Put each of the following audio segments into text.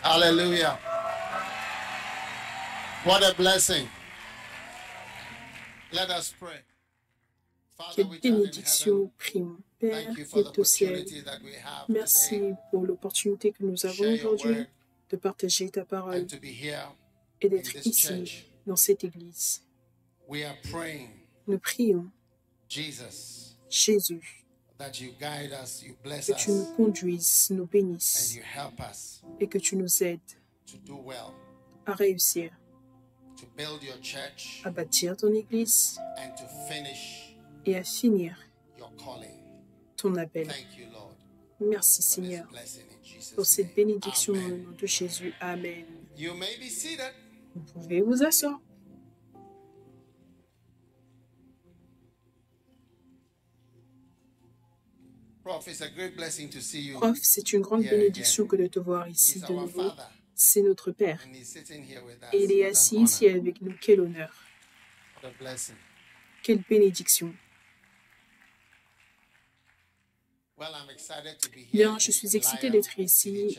Hallelujah. What a blessing. Let us pray. Quelle bénédiction, prions. Père qui est au ciel, merci pour l'opportunité que nous avons aujourd'hui de partager ta parole et d'être ici, dans cette église. Nous prions, Jésus, que tu nous conduises, nous bénisses et que tu nous aides à réussir, à bâtir ton église et à finir ton appel. Merci Seigneur pour cette bénédiction au nom de Jésus. Amen. Vous pouvez vous asseoir. Prof, c'est une grande bénédiction que de te voir ici de nouveau. C'est notre Père. Et il est assis ici avec nous. Quel honneur. Quelle bénédiction. Bien, je suis excité d'être ici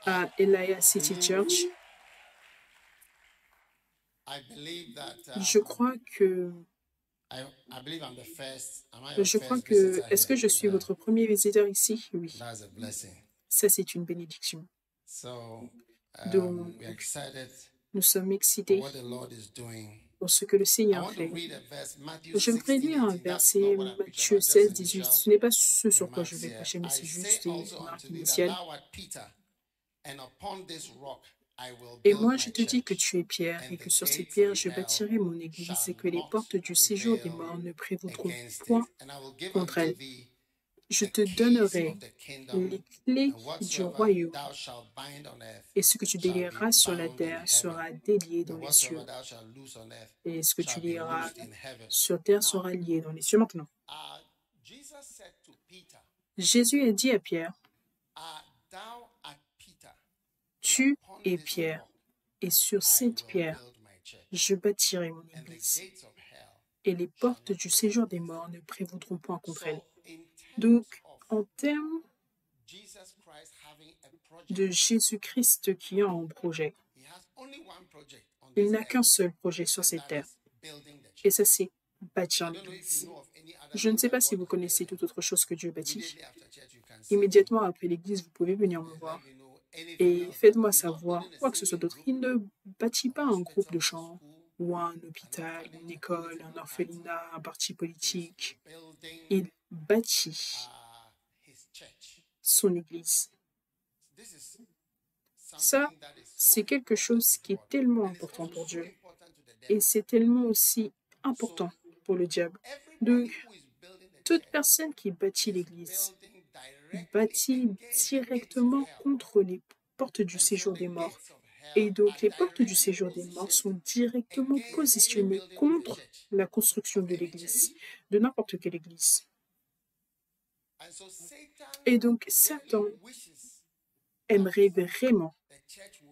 à Elia City Church. Je crois que... Est-ce que je suis votre premier visiteur ici? Oui. Ça, c'est une bénédiction. Donc, nous sommes excités pour ce que le Seigneur fait. J'aimerais lire un verset, Matthieu 16, 18. Ce n'est pas ce sur quoi je vais prêcher, mais c'est juste une remarque initiale. Et moi, je te dis que tu es Pierre, et que sur cette pierre, je bâtirai mon église, et que les portes du séjour des morts ne prévaudront point contre elle. Je te donnerai les clés du royaume, et ce que tu délieras sur la terre sera délié dans les cieux, et ce que tu lieras sur terre sera lié dans les cieux. Maintenant, Jésus a dit à Pierre, tu es Pierre, et sur cette pierre, je bâtirai mon église, et les portes du séjour des morts ne prévaudront point contre elle. Donc, en termes de Jésus-Christ qui a un projet, il n'a qu'un seul projet sur cette terre, et ça c'est bâtir l'église. Je ne sais pas si vous connaissez toute autre chose que Dieu bâtit. Immédiatement après l'église, vous pouvez venir me voir et faites-moi savoir quoi que ce soit d'autre. Il ne bâtit pas un groupe de chant ou un hôpital, une école, un orphelinat, un parti politique. Il bâtit son église. Ça, c'est quelque chose qui est tellement important pour Dieu. Et c'est tellement aussi important pour le diable. Donc, toute personne qui bâtit l'église bâtit directement contre les portes du séjour des morts. Et donc, les portes du séjour des morts sont directement positionnées contre la construction de l'église, de n'importe quelle église. Et donc, Satan aimerait vraiment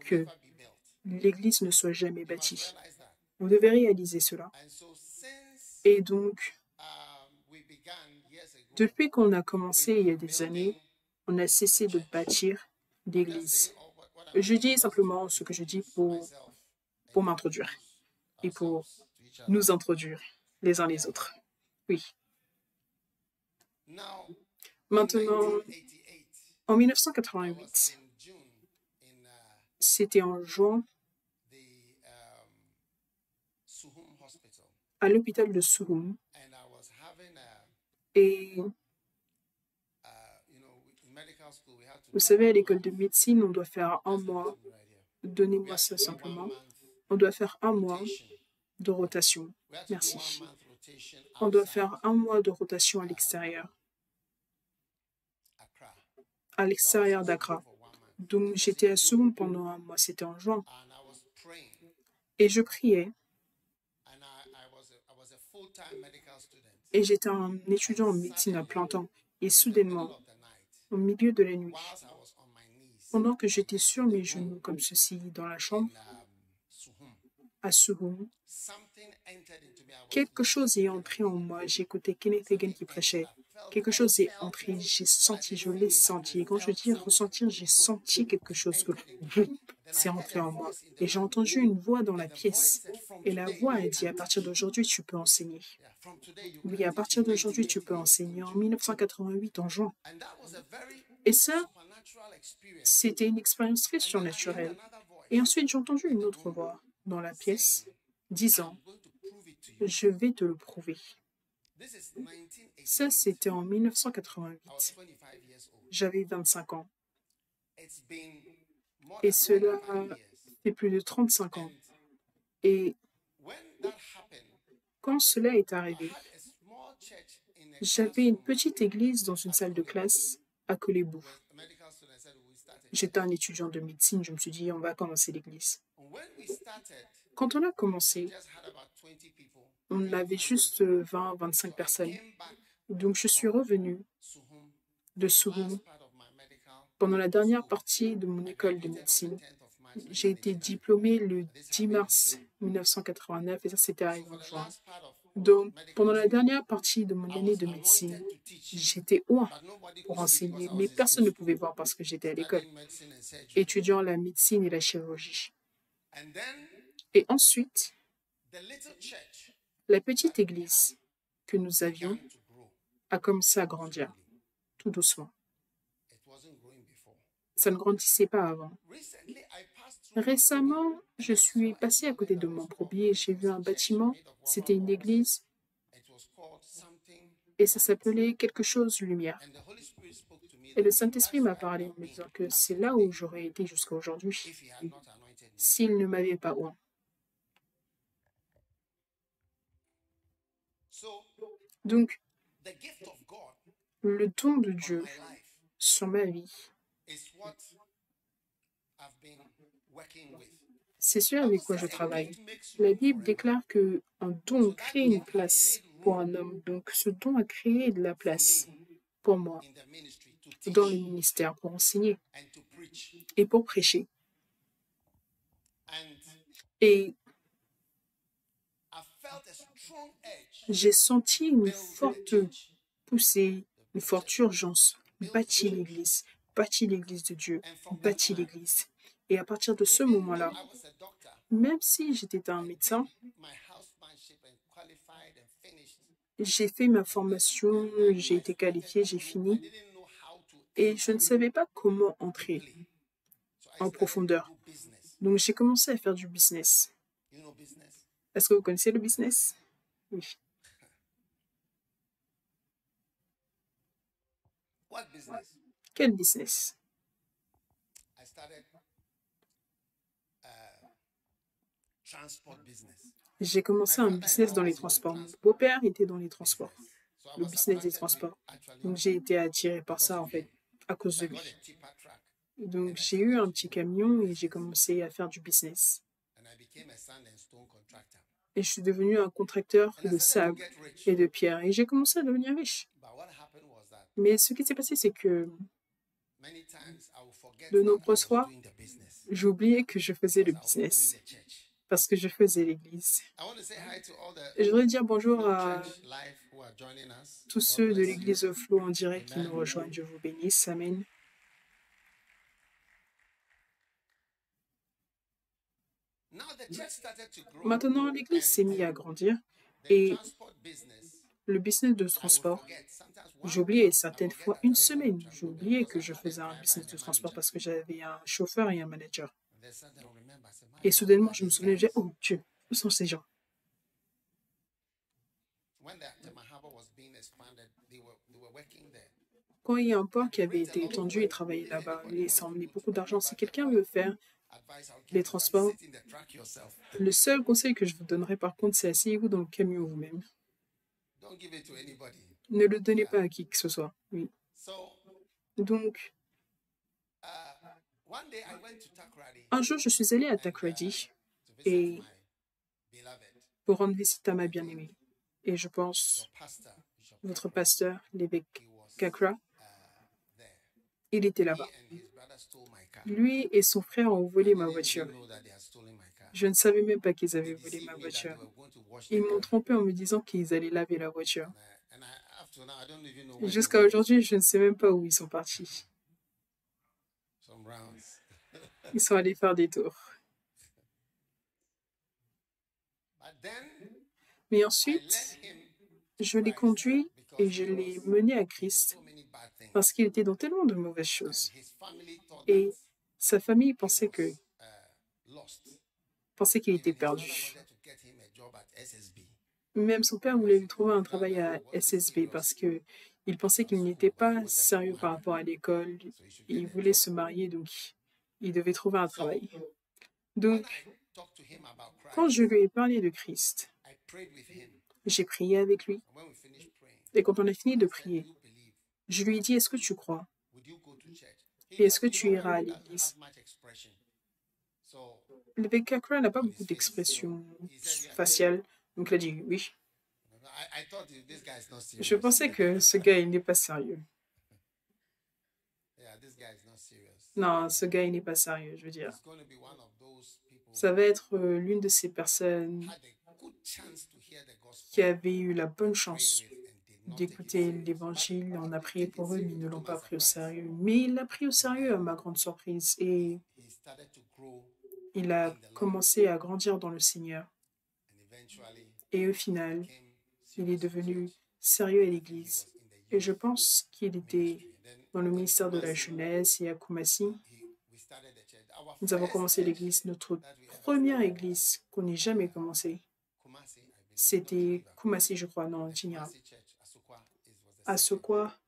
que l'église ne soit jamais bâtie. Vous devez réaliser cela. Et donc, depuis qu'on a commencé il y a des années, on a cessé de bâtir l'église. Je dis simplement ce que je dis pour m'introduire et pour nous introduire les uns les autres. Oui. Maintenant, en 1988, c'était en juin, à l'hôpital de Suhum. Et vous savez, à l'école de médecine, on doit faire un mois, donnez-moi ça simplement, on doit faire un mois de rotation. Merci. On doit faire un mois de rotation à l'extérieur d'Accra. Donc, j'étais à Suhum pendant un mois, c'était en juin. Et je priais. Et j'étais un étudiant en médecine à plein temps. Et soudainement, au milieu de la nuit, pendant que j'étais sur mes genoux comme ceci dans la chambre, à Suhum, quelque chose est entré en moi. J'écoutais Kenneth Hagin qui prêchait. quelque chose est entré, j'ai senti, je l'ai senti. Et quand je dis ressentir, j'ai senti quelque chose que c'est entré en moi. Et j'ai entendu une voix dans la pièce. Et la voix a dit, à partir d'aujourd'hui, tu peux enseigner. Oui, à partir d'aujourd'hui, tu peux enseigner. En 1988, en juin. Et ça, c'était une expérience très surnaturelle. Et ensuite, j'ai entendu une autre voix dans la pièce, disant, je vais te le prouver. Ça, c'était en 1988. J'avais 25 ans. Et cela fait plus de 35 ans. Et quand cela est arrivé, j'avais une petite église dans une salle de classe à Kolebu. J'étais un étudiant de médecine, je me suis dit, on va commencer l'église. Quand on a commencé, on avait juste 20-25 personnes. Donc, je suis revenue de Suhum pendant la dernière partie de mon école de médecine. J'ai été diplômée le 10 mars 1989 et ça, c'était arrivé en juin. Donc, pendant la dernière partie de mon année de médecine, j'étais loin pour enseigner, mais personne ne pouvait voir parce que j'étais à l'école, étudiant la médecine et la chirurgie. Et ensuite, la petite église que nous avions a commencé à grandir, tout doucement. Ça ne grandissait pas avant. Récemment, je suis passée à côté de mon premier et j'ai vu un bâtiment, c'était une église, et ça s'appelait quelque chose lumière. Et le Saint-Esprit m'a parlé en me disant que c'est là où j'aurais été jusqu'à aujourd'hui, s'il ne m'avait pas oint. Donc, le don de Dieu sur ma vie, c'est ce avec quoi je travaille. La Bible déclare qu'un don crée une place pour un homme. Donc, ce don a créé de la place pour moi dans le ministère, pour enseigner et pour prêcher. Et j'ai senti une forte poussée, une forte urgence. Bâtir l'église de Dieu, bâtir l'église. Et à partir de ce moment-là, même si j'étais un médecin, j'ai fait ma formation, j'ai été qualifiée, j'ai fini. Et je ne savais pas comment entrer en profondeur. Donc, j'ai commencé à faire du business. Est-ce que vous connaissez le business? Oui. Quel business? J'ai commencé un business dans les transports. Mon beau-père était dans les transports, le business des transports. Donc, j'ai été attirée par ça, en fait, à cause de lui. Donc, j'ai eu un petit camion et j'ai commencé à faire du business. Et je suis devenu un contracteur de sable et de pierre. Et j'ai commencé à devenir riche. Mais ce qui s'est passé, c'est que de nombreuses fois, j'ai oublié que je faisais le business parce que je faisais l'église. Et je voudrais dire bonjour à tous ceux de l'église Flow en direct qui nous rejoignent. Dieu vous bénisse. Amen. Maintenant, l'église s'est mise à grandir et le business de transport, j'ai oublié certaines fois une semaine. J'ai oublié que je faisais un business de transport parce que j'avais un chauffeur et un manager. Et soudainement, je me souvenais, j'ai dit, oh Dieu, où sont ces gens? Quand il y a un port qui avait été étendu, ils travaillaient là-bas et ça emmenait beaucoup d'argent. Si quelqu'un veut faire les transports, le seul conseil que je vous donnerai par contre, c'est asseyez-vous dans le camion vous-même. Ne le donnez pas à qui que ce soit. Oui. Donc, un jour, je suis allée à Takoradi et pour rendre visite à ma bien-aimée. Et je pense, votre pasteur, l'évêque Kakra, il était là-bas. Lui et son frère ont volé ma voiture. Je ne savais même pas qu'ils avaient volé ma voiture. Ils m'ont trompé en me disant qu'ils allaient laver la voiture. Jusqu'à aujourd'hui, je ne sais même pas où ils sont partis. Ils sont allés faire des tours. Mais ensuite, je l'ai conduit et je l'ai mené à Christ parce qu'il était dans tellement de mauvaises choses. Et sa famille pensait qu'il était perdu. Même son père voulait lui trouver un travail à SSB parce que il pensait qu'il n'était pas sérieux par rapport à l'école. Il voulait se marier, donc il devait trouver un travail. Donc, quand je lui ai parlé de Christ, j'ai prié avec lui. Et quand on a fini de prier, je lui ai dit, est-ce que tu crois? Et est-ce que tu iras à l'église? L'évêque Kakra n'a pas beaucoup d'expression faciale, donc il a dit oui. Je pensais que ce gars, il n'est pas sérieux. Non, ce gars, il n'est pas sérieux, je veux dire. Ça va être l'une de ces personnes qui avait eu la bonne chance d'écouter l'évangile. On a prié pour eux, mais ils ne l'ont pas pris au sérieux. Mais il l'a pris au sérieux, à ma grande surprise. Et il a commencé à grandir dans le Seigneur. Et au final, il est devenu sérieux à l'Église. Et je pense qu'il était dans le ministère de la jeunesse et à Kumasi. Nous avons commencé l'Église, notre première Église qu'on n'ait jamais commencée. C'était Kumasi, je crois, non, Chinyara. Asokwa,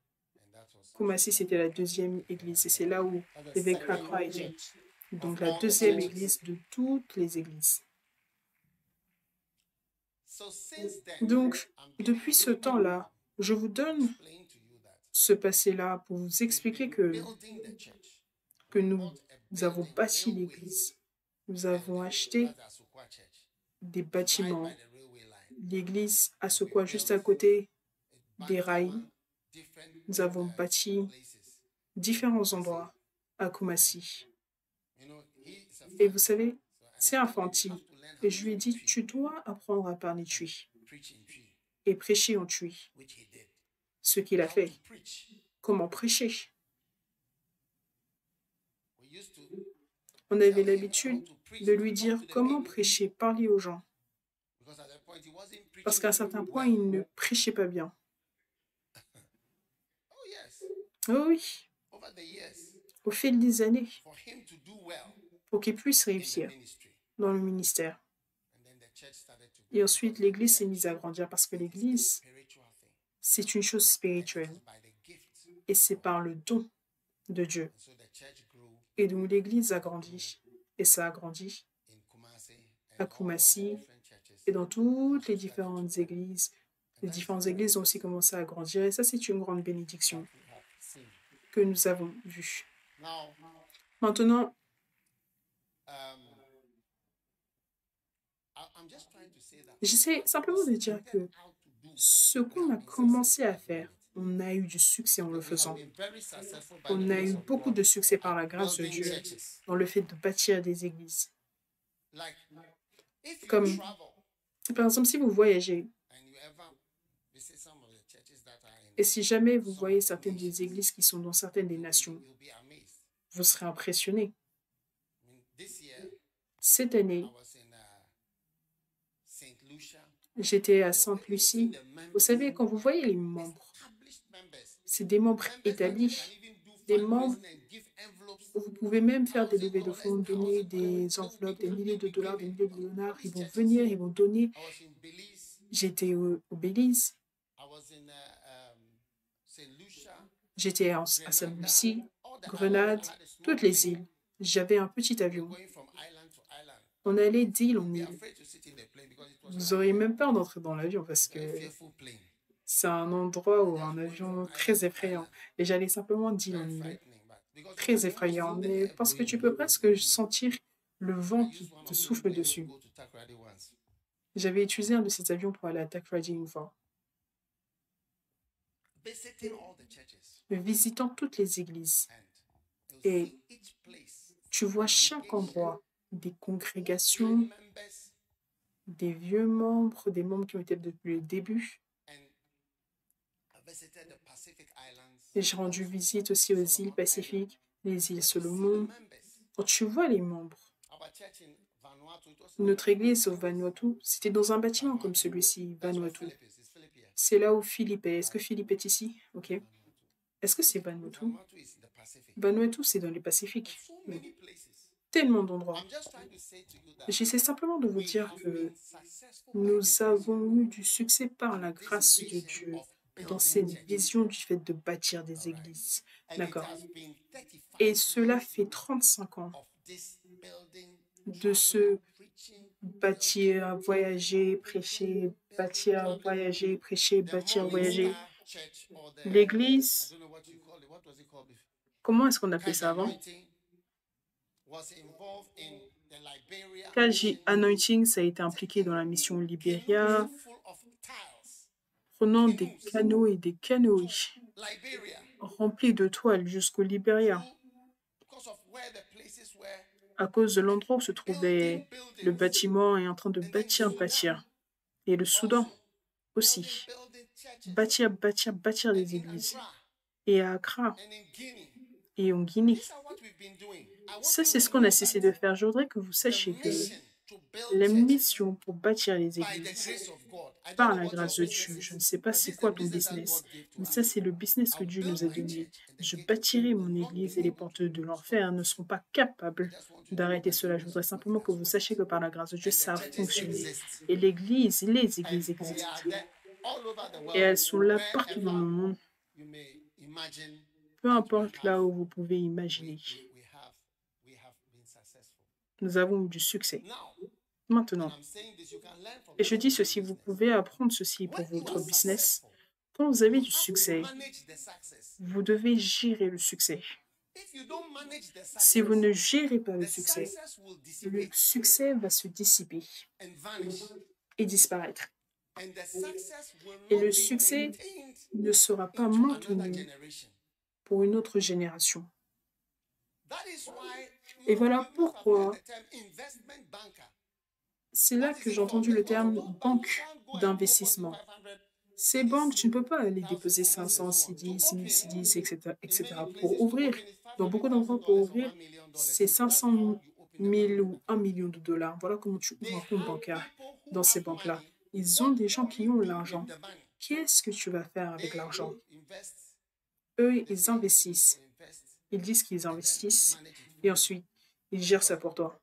Kumasi, c'était la deuxième Église. Et c'est là où l'évêque Kakra était. Donc la deuxième Église de toutes les Églises. Donc, depuis ce temps-là, je vous donne ce passé-là pour vous expliquer que nous avons bâti l'Église. Nous avons acheté des bâtiments. L'église Asokwa, juste à côté des rails. Nous avons bâti différents endroits à Kumasi. Et vous savez, c'est un Fanti. Et je lui ai dit, tu dois apprendre à parler Twi et prêcher en Twi. Ce qu'il a fait. Comment prêcher? On avait l'habitude de lui dire comment prêcher, parler aux gens. Parce qu'à un certain point, il ne prêchait pas bien. Oh oui, au fil des années, pour qu'il puisse réussir dans le ministère. Et ensuite, l'Église s'est mise à grandir parce que l'Église, c'est une chose spirituelle. Et c'est par le don de Dieu. Et donc, l'Église a grandi. Et ça a grandi à Kumasi et dans toutes les différentes églises. Les différentes églises ont aussi commencé à grandir. Et ça, c'est une grande bénédiction que nous avons vue. Maintenant, j'essaie simplement de dire que ce qu'on a commencé à faire, on a eu du succès en le faisant. On a eu beaucoup de succès par la grâce de Dieu dans le fait de bâtir des églises. Comme, par exemple, si vous voyagez, et si jamais vous voyez certaines des églises qui sont dans certaines des nations, vous serez impressionné. Cette année, j'étais à Sainte-Lucie. Vous savez, quand vous voyez les membres, c'est des membres établis, des membres où vous pouvez même faire des levées de fonds, donner des enveloppes, des milliers de dollars, des milliers de dollars. Ils vont venir, ils vont donner. J'étais au Belize. J'étais à Sainte-Lucie, Grenade, toutes les îles. J'avais un petit avion. On allait d'île en île. Vous auriez même peur d'entrer dans l'avion parce que c'est un endroit où un avion très effrayant. Et j'allais simplement d'île en île. Très effrayant, mais parce que tu peux presque sentir le vent qui te souffle dessus. J'avais utilisé un de ces avions pour aller à Takoradi une fois. Visitant toutes les églises. Et tu vois chaque endroit, des congrégations, des vieux membres, des membres qui ont été depuis le début. J'ai rendu visite aussi aux îles Pacifiques, les îles Solomon. Quand tu vois les membres, notre église au Vanuatu, c'était dans un bâtiment comme celui-ci, Vanuatu. C'est là où Philippe est. Est-ce que Philippe est ici? Ok. Est-ce que c'est Vanuatu? Vanuatu, c'est dans le Pacifique. Oui. Tellement d'endroits. J'essaie simplement de vous dire que nous avons eu du succès par la grâce de Dieu dans cette vision du fait de bâtir des églises. D'accord. Et cela fait 35 ans de ce bâtir, voyager, prêcher, bâtir, voyager, prêcher, bâtir, voyager. L'église, comment est-ce qu'on appelait ça avant? KJ Anointing, ça a été impliqué dans la mission Libéria, prenant des canaux et des canoës remplis de toiles jusqu'au Libéria. À cause de l'endroit où se trouvait le bâtiment et en train de bâtir. Et le Soudan aussi. Bâtir des églises. Et à Accra et en Guinée. Ça, c'est ce qu'on a cessé de faire. Je voudrais que vous sachiez que la mission pour bâtir les églises, par la grâce de Dieu, je ne sais pas c'est quoi ton business, mais ça, c'est le business que Dieu nous a donné. Je bâtirai mon église et les portes de l'enfer ne seront pas capables d'arrêter cela. Je voudrais simplement que vous sachiez que par la grâce de Dieu, ça a fonctionné. Et les églises existent. Et elles sont là partout dans le monde. Peu importe là où vous pouvez imaginer. Nous avons eu du succès. Maintenant, et je dis ceci, vous pouvez apprendre ceci pour votre business. Quand vous avez du succès, vous devez gérer le succès. Si vous ne gérez pas le succès va se dissiper et disparaître. Et le succès ne sera pas maintenu pour une autre génération. Et voilà pourquoi c'est là que j'ai entendu le terme banque d'investissement. Ces banques, tu ne peux pas aller déposer 500 CDI, 1000 CDI, etc. Pour ouvrir. Dans beaucoup d'endroits, pour ouvrir, c'est 500 000 ou 1 million de dollars. Voilà comment tu ouvres un compte bancaire dans ces banques-là. Ils ont des gens qui ont l'argent. Qu'est-ce que tu vas faire avec l'argent? Eux, ils investissent. Ils disent qu'ils investissent et ensuite, ils gèrent ça pour toi.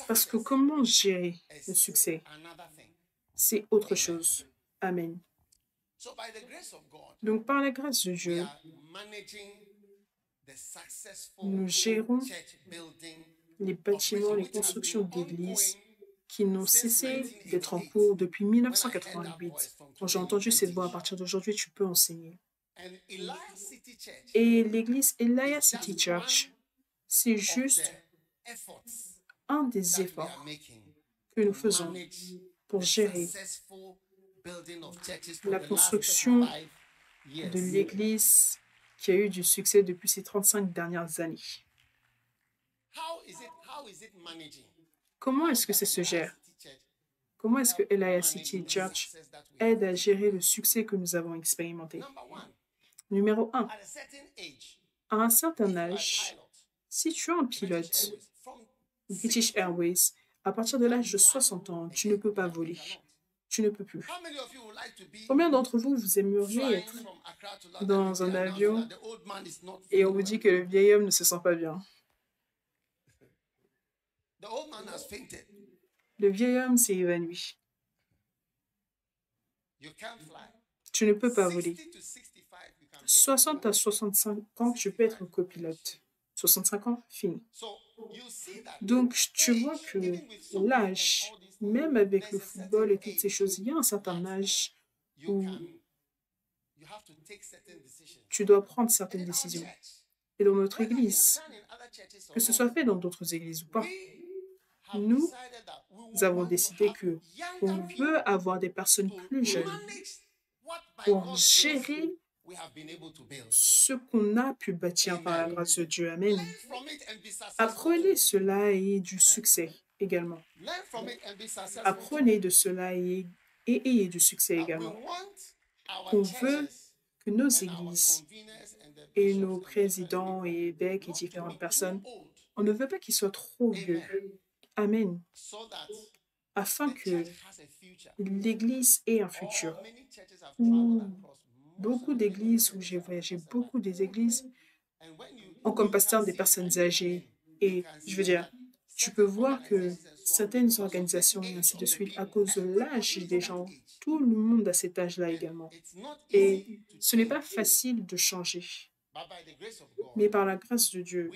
Parce que comment gérer le succès, c'est autre chose. Amen. Donc, par la grâce de Dieu, nous gérons les bâtiments, les constructions d'églises qui n'ont cessé d'être en cours depuis 1988. Quand j'ai entendu cette voix, à partir d'aujourd'hui, tu peux enseigner. Et l'église Elias City Church, c'est juste un des efforts que nous faisons pour gérer la construction de l'Église qui a eu du succès depuis ces 35 dernières années. Comment est-ce que ça se gère? Comment est-ce que Elias City Church aide à gérer le succès que nous avons expérimenté? Numéro 1. À un certain âge, si tu es un pilote British Airways, à partir de l'âge de 60 ans, tu ne peux pas voler. Tu ne peux plus. Combien d'entre vous, vous aimeriez être dans un avion et on vous dit que le vieil homme ne se sent pas bien? Le vieil homme s'est évanoui. Tu ne peux pas voler. 60 à 65 ans, tu peux être copilote. 65 ans, fini. Donc, tu vois que l'âge, même avec le football et toutes ces choses, il y a un certain âge où tu dois prendre certaines décisions. Et dans notre église, que ce soit fait dans d'autres églises ou pas, nous avons décidé que on veut avoir des personnes plus jeunes pour gérer ce qu'on a pu bâtir par la grâce de Dieu. Amen. Apprenez cela et du succès également. Apprenez de cela et ayez du succès également. qu'on veut que nos églises et nos présidents et évêques et différentes personnes, on ne veut pas qu'ils soient trop vieux. Amen. Afin que l'Église ait un futur. Beaucoup d'églises où j'ai voyagé, beaucoup des églises ont comme pasteur des personnes âgées. Et je veux dire, tu peux voir que certaines organisations et ainsi de suite, à cause de l'âge des gens, tout le monde a cet âge-là également. Et ce n'est pas facile de changer. Mais par la grâce de Dieu,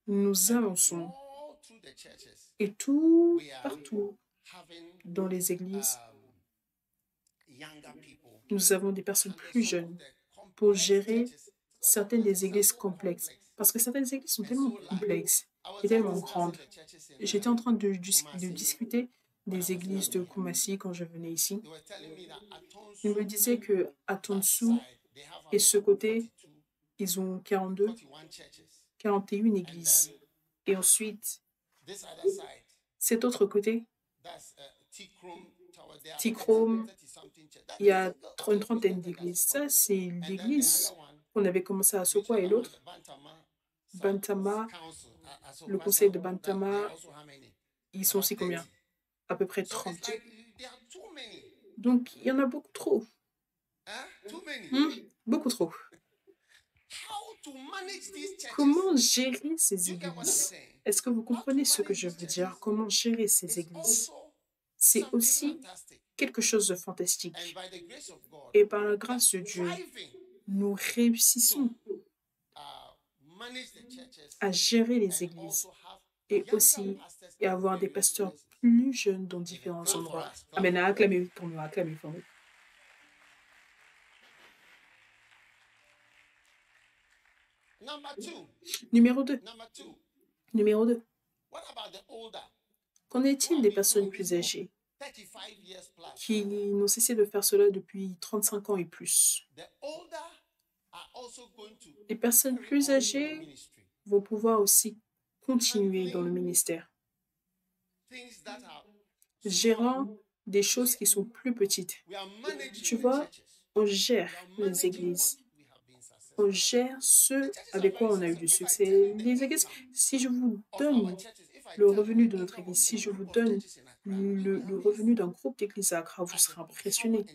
nous avançons. Et tout, partout, dans les églises, nous avons des personnes plus jeunes pour gérer certaines des églises complexes. Parce que certaines églises sont tellement complexes et tellement grandes. J'étais en train de discuter des églises de Kumasi quand je venais ici. Ils me disaient qu'à Tonsu et ce côté, ils ont 42, 41 églises. Et ensuite, cet autre côté, Tikrom, il y a une trentaine d'églises. Ça, c'est l'église qu'on avait commencé à Sokwa et l'autre, Bantama, le conseil de Bantama, ils sont aussi combien? À peu près 30. Donc, il y en a beaucoup trop. Beaucoup trop. Comment gérer ces églises? Est-ce que vous comprenez ce que je veux dire? Comment gérer ces églises? C'est aussi quelque chose de fantastique. Et par la grâce de Dieu, nous réussissons à gérer les églises et aussi avoir des pasteurs plus jeunes dans différents endroits. Amen. Acclamez pour nous, acclamez pour nous. Numéro 2. Numéro 2. Qu'en est-il des personnes plus âgées qui n'ont cessé de faire cela depuis 35 ans et plus? Les personnes plus âgées vont pouvoir aussi continuer dans le ministère, gérant des choses qui sont plus petites. Tu vois, on gère les églises. On gère ce avec quoi on a eu du succès. Les églises, si je vous donne le revenu de notre église, si je vous donne le revenu d'un groupe d'églises à Accra, vous serez impressionné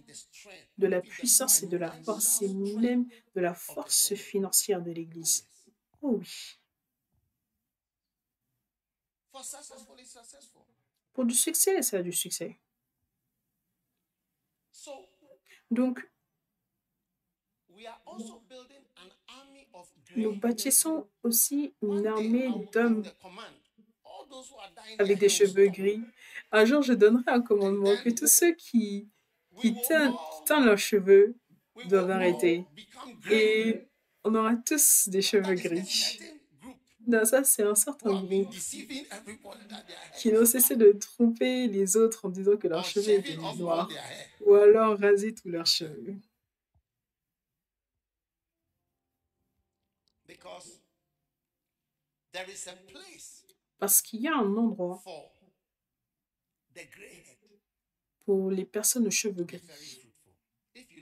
de la puissance et de la force, et même de la force financière de l'église. Oh oui. Pour du succès, ça a du succès. Donc, nous bâtissons aussi une armée d'hommes avec des cheveux gris. Un jour, je donnerai un commandement que tous ceux qui teignent leurs cheveux doivent arrêter. Et on aura tous des cheveux gris. Non, ça, c'est un certain groupe qui n'ont cessé de tromper les autres en disant que leurs cheveux étaient noirs. Ou alors raser tous leurs cheveux. Parce qu'il y a un endroit pour les personnes aux cheveux gris,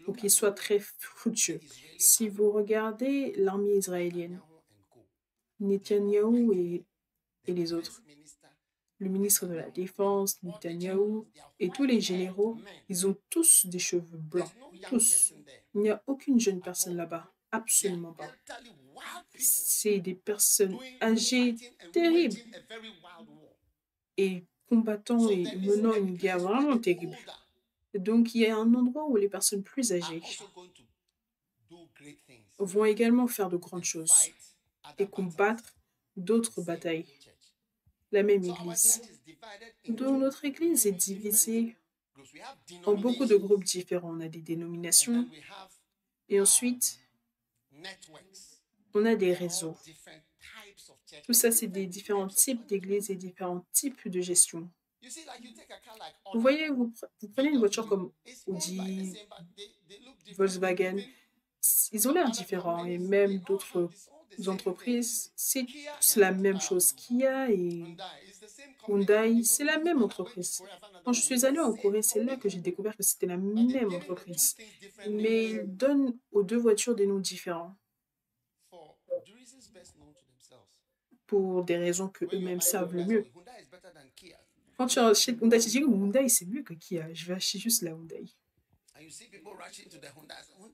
pour qu'ils soient très fructueux. Si vous regardez l'armée israélienne, Netanyahou et les autres, le ministre de la Défense, Netanyahou, et tous les généraux, ils ont tous des cheveux blancs. Tous. Il n'y a aucune jeune personne là-bas. Absolument pas. C'est des personnes âgées terribles et combattant et menant une guerre vraiment terrible. Donc, il y a un endroit où les personnes plus âgées vont également faire de grandes choses et combattre d'autres batailles. La même église. Donc, notre église est divisée en beaucoup de groupes différents. On a des dénominations et ensuite, on a des réseaux. Tout ça, c'est des différents types d'églises et différents types de gestion. Vous voyez, vous prenez une voiture comme Audi, Volkswagen, ils ont l'air différents et même d'autres entreprises, c'est tous la même chose. Kia et Hyundai, c'est la même entreprise. Quand je suis allée en Corée, c'est là que j'ai découvert que c'était la même entreprise. Mais ils donnent aux deux voitures des noms différents pour des raisons que eux-mêmes savent le mieux. Quand tu achètes Hyundai, tu dis Hyundai, c'est mieux que Kia. Je vais acheter juste la Hyundai.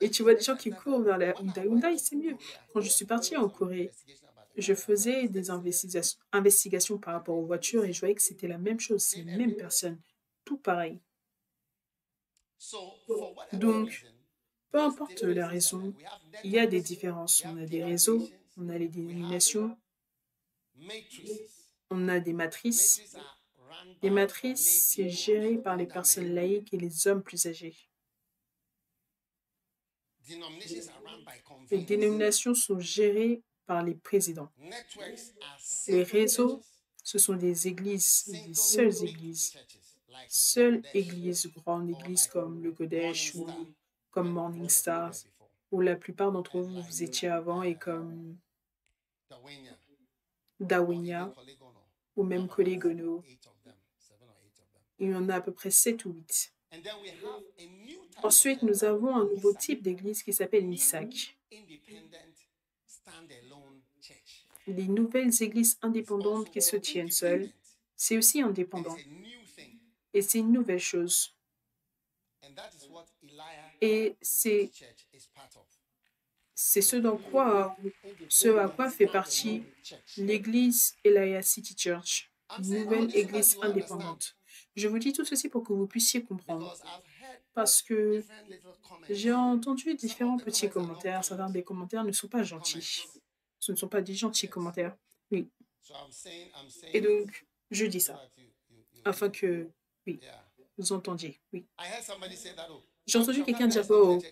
Et tu vois des gens qui courent vers la Hyundai. Hyundai, c'est mieux. Quand je suis partie en Corée, je faisais des investigations par rapport aux voitures et je voyais que c'était la même chose, c'est les mêmes personnes, tout pareil. Donc, peu importe la raison, il y a des différences. On a des réseaux, on a les dénominations, on a des matrices. Les matrices, c'est géré par les personnes laïques et les hommes plus âgés. Les dénominations sont gérées par les présidents. Les réseaux, ce sont des églises, des seules églises, grandes églises comme le Kodesh ou comme Morning Stars, où la plupart d'entre vous, vous étiez avant, et comme Dawinia ou même Kolegono. Il y en a à peu près 7 ou 8. Ensuite, nous avons un nouveau type d'église qui s'appelle l'ISAC. Les nouvelles églises indépendantes qui se tiennent seules, c'est aussi indépendant. Et c'est une nouvelle chose. Et c'est ce à quoi fait partie l'église Elia City Church, une nouvelle église indépendante. Je vous dis tout ceci pour que vous puissiez comprendre. Parce que j'ai entendu différents petits commentaires. Certains des commentaires ne sont pas gentils. Ce ne sont pas des gentils commentaires. Oui. Et donc, je dis ça afin que, oui, vous entendiez. Oui. J'ai entendu quelqu'un dire, oh,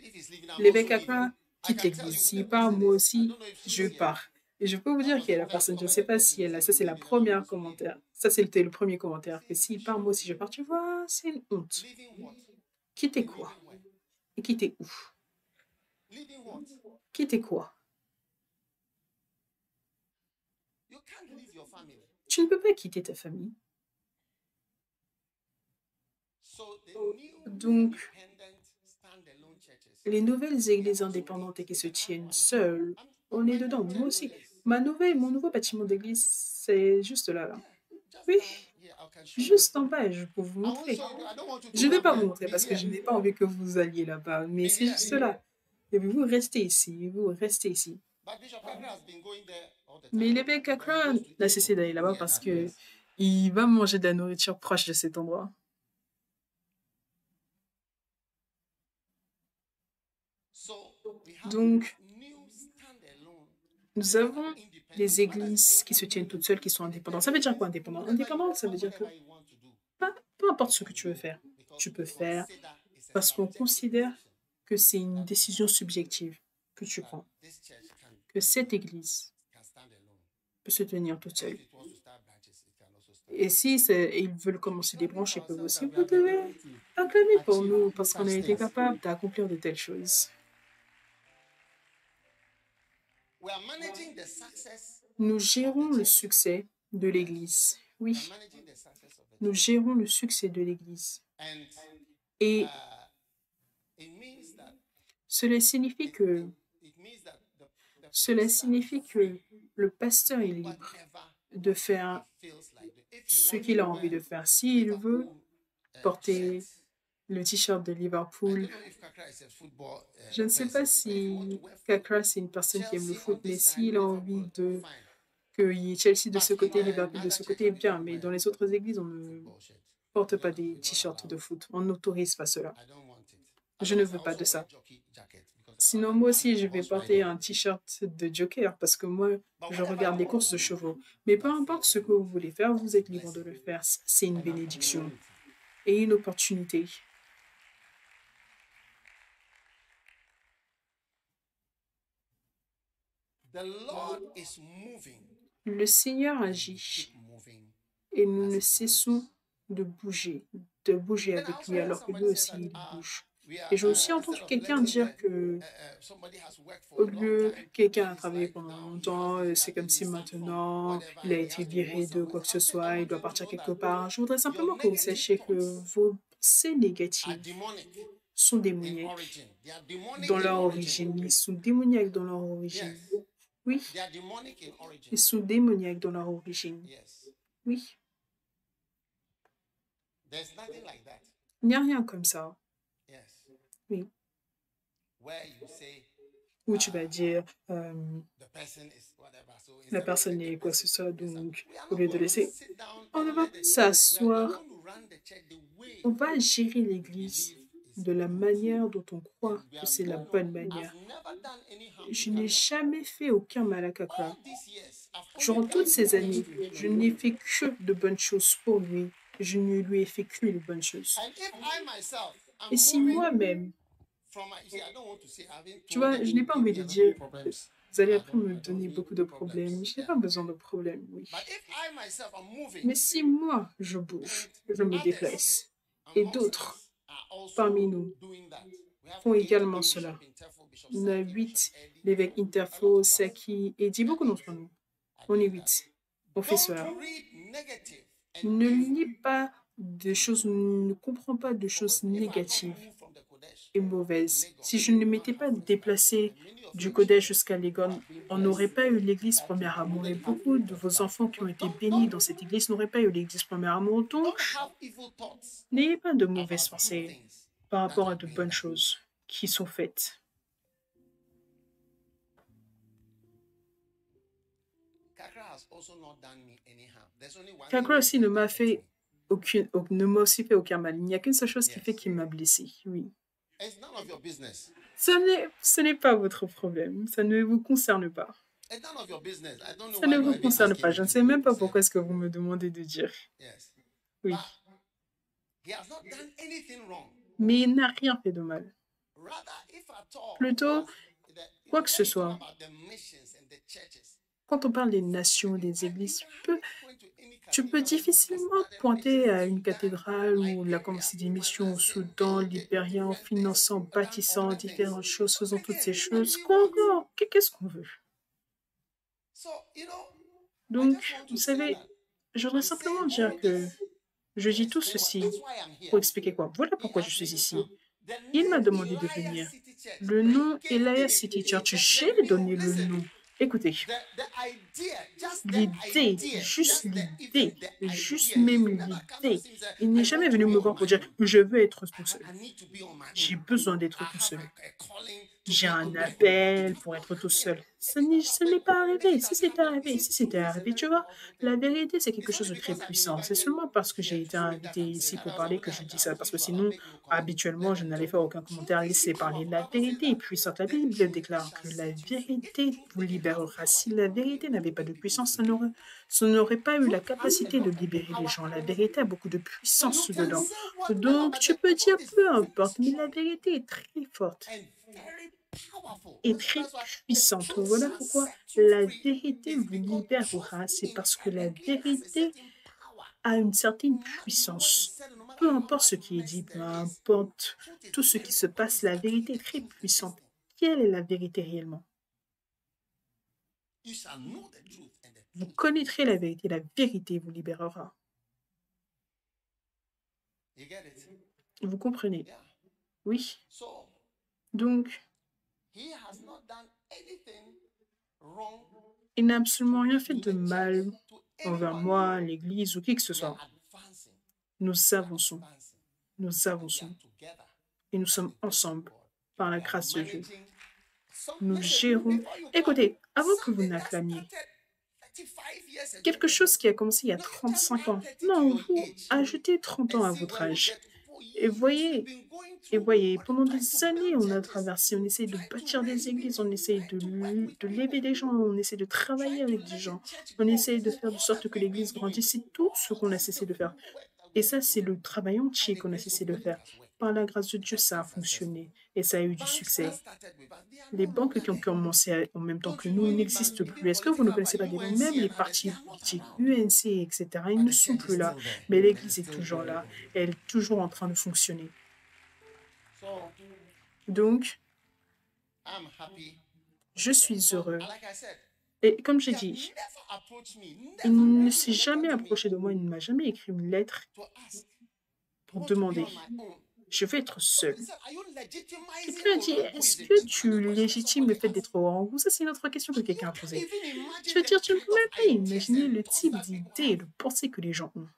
l'évêque Accra quitte l'église. S'il part, moi aussi, je pars. Et je peux vous dire qu'il y a la personne, je ne sais pas si elle a, ça c'est la première commentaire. Ça c'était le premier commentaire. Que s'il part, moi aussi, je pars. Tu vois, c'est une honte. Quitter quoi? Et quitter où? Quitter quoi? Tu ne peux pas quitter ta famille. Donc, les nouvelles églises indépendantes et qui se tiennent seules, on est dedans. Moi aussi. Mon nouveau bâtiment d'église, c'est juste là. Oui, juste en bas, je peux vous montrer. Je ne vais pas vous montrer parce que je n'ai pas envie que vous alliez là-bas, mais c'est juste là. Et vous restez ici, vous restez ici. Mais l'évêque Accra n'a cessé d'aller là-bas parce que il va manger de la nourriture proche de cet endroit. Donc, nous avons des églises qui se tiennent toutes seules, qui sont indépendantes. Ça veut dire quoi indépendant? Indépendant, ça veut dire que peu importe ce que tu veux faire, tu peux faire parce qu'on considère que c'est une décision subjective que tu prends, que cette église peut se tenir toute seule. Et si ils veulent commencer des branches, ils peuvent aussi. Vous devez acclamer pour nous parce qu'on a été capable d'accomplir de telles choses. Nous gérons le succès de l'Église. Oui, nous gérons le succès de l'Église. Et cela signifie que le pasteur est libre de faire ce qu'il a envie de faire. S'il veut porter le t-shirt de Liverpool, je ne sais pas si Kakra c'est une personne qui aime le foot, mais s'il a envie de qu'il y ait Chelsea de ce côté, Liverpool de ce côté, bien. Mais dans les autres églises, on ne porte pas des t-shirts de foot. On n'autorise pas cela. Je ne veux pas de ça. Sinon, moi aussi, je vais porter un t-shirt de Joker parce que moi, je regarde les courses de chevaux. Mais peu importe ce que vous voulez faire, vous êtes libre de le faire. C'est une bénédiction et une opportunité. Le Seigneur agit et nous ne cessons de bouger avec lui alors que lui aussi il bouge. Et j'ai aussi entendu quelqu'un dire que au lieu quelqu'un a travaillé pendant longtemps, c'est comme si maintenant il a été viré de quoi que ce soit, il doit partir quelque part. Je voudrais simplement que vous sachiez que vos pensées négatives sont démoniaques dans leur origine. Ils sont démoniaques dans leur origine. Oui, ils sont démoniaques dans leur origine. Oui, il n'y a rien comme ça. Oui, où tu vas dire la personne est quoi que ce soit, donc au lieu de laisser, on ne va pas s'asseoir, on va gérer l'Église de la manière dont on croit que c'est la bonne manière. Je n'ai jamais fait aucun mal à Kakra. Durant toutes ces années, je n'ai fait que de bonnes choses pour lui. Je ne lui ai fait que de bonnes choses. Et si moi-même, tu vois, je n'ai pas envie de dire, vous allez après me donner beaucoup de problèmes. Je n'ai pas besoin de problèmes, oui. Mais si moi, je bouge, je me déplace, et d'autres parmi nous font également cela. On a 8, l'évêque Interfo, Saki, et dit beaucoup d'entre nous. On est 8. On fait cela. Ne lis pas de choses, ne comprends pas de choses négatives et mauvaises. Si je ne m'étais pas déplacée du Kodesh jusqu'à Legon, on n'aurait pas eu l'église Premier Amour. Et beaucoup de vos enfants qui ont été bénis dans cette église n'auraient pas eu l'église Premier Amour. Donc, n'ayez pas de mauvaises pensées par rapport à de bonnes choses qui sont faites. Kakra aussi ne m'a fait aucun mal. Il n'y a qu'une seule chose qui fait qu'il m'a blessé. Oui. Ce n'est pas votre problème. Ça ne vous concerne pas. Ça ne vous concerne pas. Je ne sais même pas pourquoi est-ce que vous me demandez de dire. Oui. Mais il n'a rien fait de mal. Plutôt, quoi que ce soit, quand on parle des nations, des églises, tu peux difficilement pointer à une cathédrale ou la commencé des missions au Soudan, Libéria, en finançant, bâtissant différentes choses, faisant toutes ces choses. Qu'est-ce qu'on veut? Donc, vous savez, je voudrais simplement dire que je dis tout ceci pour expliquer quoi. Voilà pourquoi je suis ici. Il m'a demandé de venir. Le nom Elias City Church, j'ai donné le nom. Écoutez, juste même l'idée. Il n'est jamais venu me voir pour dire je veux être tout seul. J'ai besoin d'être tout seul. J'ai un appel pour être tout seul. Ce n'est pas arrivé. Si c'était arrivé, tu vois, la vérité, c'est quelque chose de très puissant. C'est seulement parce que j'ai été invité ici pour parler que je dis ça. Parce que sinon, habituellement, je n'allais faire aucun commentaire. Laissez parler. La vérité est puissante. La Bible déclare que la vérité vous libérera. Si la vérité n'avait pas de puissance, ça n'aurait pas eu la capacité de libérer les gens. La vérité a beaucoup de puissance dedans. Donc, tu peux dire peu importe, mais la vérité est très forte et très puissante. Voilà pourquoi la vérité vous libérera. C'est parce que la vérité a une certaine puissance. Peu importe ce qui est dit, peu importe tout ce qui se passe, la vérité est très puissante. Quelle est la vérité réellement? Vous connaîtrez la vérité vous libérera. Vous comprenez? Oui. Donc, il n'a absolument rien fait de mal envers moi, l'Église ou qui que ce soit. Nous avançons. Nous avançons. Et nous sommes ensemble par la grâce de Dieu. Nous gérons. Écoutez, avant que vous n'acclamiez, quelque chose qui a commencé il y a 35 ans. Non, vous ajoutez 30 ans à votre âge. Et voyez, pendant des années, on a traversé, on essaie de bâtir des églises, on essaie de lever des gens, on essaie de travailler avec des gens, on essaie de faire de sorte que l'église grandisse. C'est tout ce qu'on a cessé de faire. Et ça, c'est le travail entier qu'on a cessé de faire. Par la grâce de Dieu, ça a fonctionné et ça a eu du succès. Les banques qui ont commencé en même temps que nous n'existent plus. Est-ce que vous ne connaissez pas des banques? Même les partis politiques, UNC, etc., ils ne sont plus là. Mais l'Église est toujours là. Elle est toujours en train de fonctionner. Donc, I'm happy. je suis heureux. Like I said, Et comme j'ai he has dit, never approached me, il never, ne never s'est jamais contacted me approché de moi, il ne m'a jamais écrit une lettre to ask. I pour want to be demander. on my own. Je veux être seul. He said, are you legitimizing Quelqu'un a dit, Orangu? Is est-ce it? que That's tu another question légitimes le somebody fait asked. d'être orango? Ça, c'est une autre question que You quelqu'un a can't posée. even Je imagine veux the dire, tu ne kind peux of même pas ideas imaginer and le thoughts type that people d'idées et have. de pensées que les gens ont.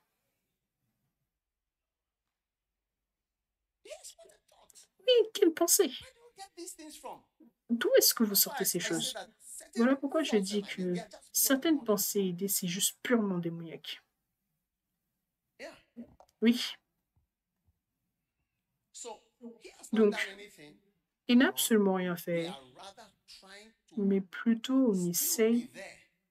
Yes, what a thought. Oui, quelle pensée? Where do you get these things from? D'où est-ce que vous That's why sortez ces I said choses? that certain Voilà pourquoi je thoughts and dis ideas, que they are just pure certaines demonic. pensées et idées, c'est juste purement démoniaque. Yeah. Oui. So he has not Donc, done anything il n'a wrong. absolument rien We fait, are rather trying to mais plutôt on still essaye be there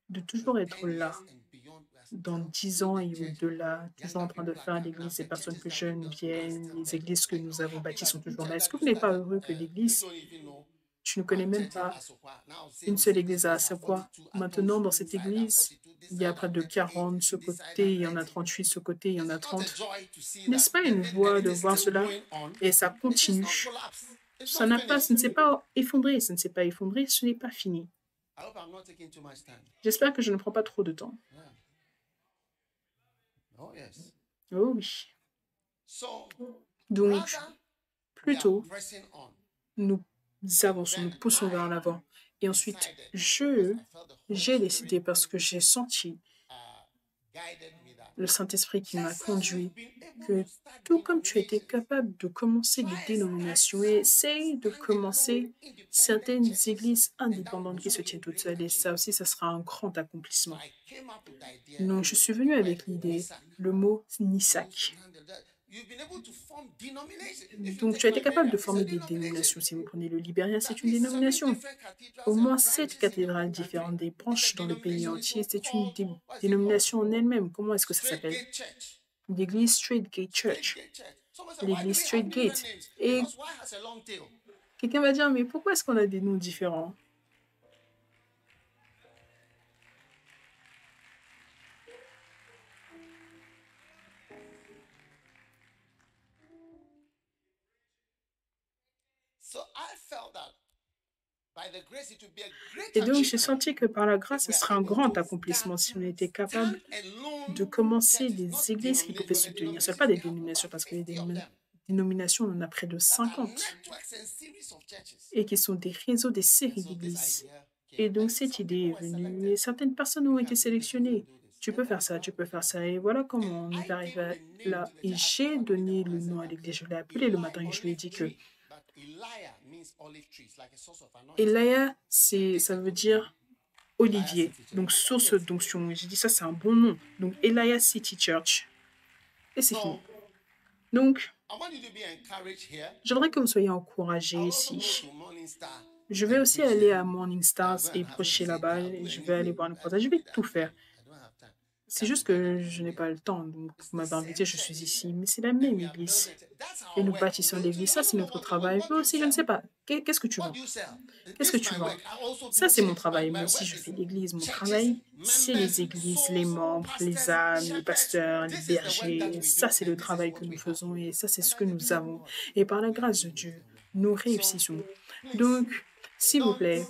de for toujours être 10 là years and beyond. We are dans still 10 ans building et church. au-delà, toujours en Younger train de people are faire coming now. l'église, les The personnes churches plus that we jeunes built are viennent, still les there. églises que Are you nous not avons happy bâties that sont the toujours là. church Est-ce that que you vous n'êtes pas started, heureux que you l'église, don't even know? tu ne connais One même church in pas Asokwa. Now say une we seule say these église à ones are Assakwa? 42 Maintenant, atoms dans this cette side and église, 42 this il y a side près and de 38 40 ce this side côté, and il y en a 30. 38 ce côté, il y en Is a it not a 30. joy to see that N'est-ce pas une joie and de it is voir still cela? going on? Et ça It is not continue. collapsed. It's Ça not n'a pas, ce finished. ne s'est pas effondré, ce ne s'est pas effondré, ce n'est pas fini. I hope I'm not taking too much time. J'espère que je ne prends pas trop de temps. Yeah. Oh yes. Oh oui. So Donc, rather we are plutôt, pressing on. nous avançons, nous poussons vers l'avant. Et ensuite, j'ai décidé parce que j'ai senti Guided me that le Saint-Esprit qui m'a just as conduit you've been able que to start tout comme tu as été denominations, capable de commencer des dénominations et essaye de commencer certaines églises indépendantes qui se tiennent toutes seules. Et ça aussi, ça sera un grand accomplissement. I came up with the idea. Donc, je suis venu avec l'idée, le mot Nisak. You've been able to form denominations. If you Donc, take tu as été capable Liberia, de it's a former des denomination. dénominations. Si vous prenez le Libéria, c'est That une means 7 dénomination. different cathedrals Au and moins branches 7 in the cathédrales whole country. différentes, des It's a branches dans le pays denomination. entier. It's C'est une called, what is it dénomination en elle-même. Comment est-ce que ça called? Straight s'appelle? Gate Church. L'église Straight Gate Straight Church. Gate Church. Someone said, why do L'église we have Straight different Gate. names? Et Because why has a long tail? quelqu'un va dire, mais pourquoi est-ce qu'on a des noms différents? So I felt that by the grace it would be a great Et donc, j'ai achievement senti que par la grâce, ce if we serait are un able grand to accomplissement si on était stand capable alone de commencer churches, des not églises qui pouvaient se tenir. Ce ne sont pas des dénominations, parce que les dénominations, on en a près de that are 50 networks and series of churches. et qui sont des réseaux, des séries So this d'églises. idea Et came. donc, And cette some idée people est were venue selected. et certaines personnes ont You été can do this, you sélectionnées. can do this. Tu peux faire ça, tu peux faire ça. Et voilà comment on est arrivé là. Et j'ai donné le nom à l'église. Je l'ai appelé le matin et je lui ai dit que Elia, ça veut dire olivier, donc source d'onction. J'ai dit ça, c'est un bon nom. Donc, Elia City Church. Et c'est fini. Donc, j'aimerais que vous soyez encouragés ici. Je vais aussi aller à Morning Stars et prêcher là-bas. Et je vais aller voir une croisade. Je vais tout faire. C'est juste que je n'ai pas le temps. Donc, vous m'avez invité, je suis ici. Mais c'est la même église. Et nous bâtissons l'église. Ça, c'est notre travail. Moi aussi, je ne sais pas. Qu'est-ce que tu vends? Qu'est-ce que tu vends? Ça, c'est mon travail. Moi aussi, je fais l'église. Mon travail, c'est les églises, les membres, les âmes, les pasteurs, les bergers. Ça, c'est le travail que nous faisons et ça, c'est ce que nous avons. Et par la grâce de Dieu, nous réussissons. Donc, s'il vous plaît,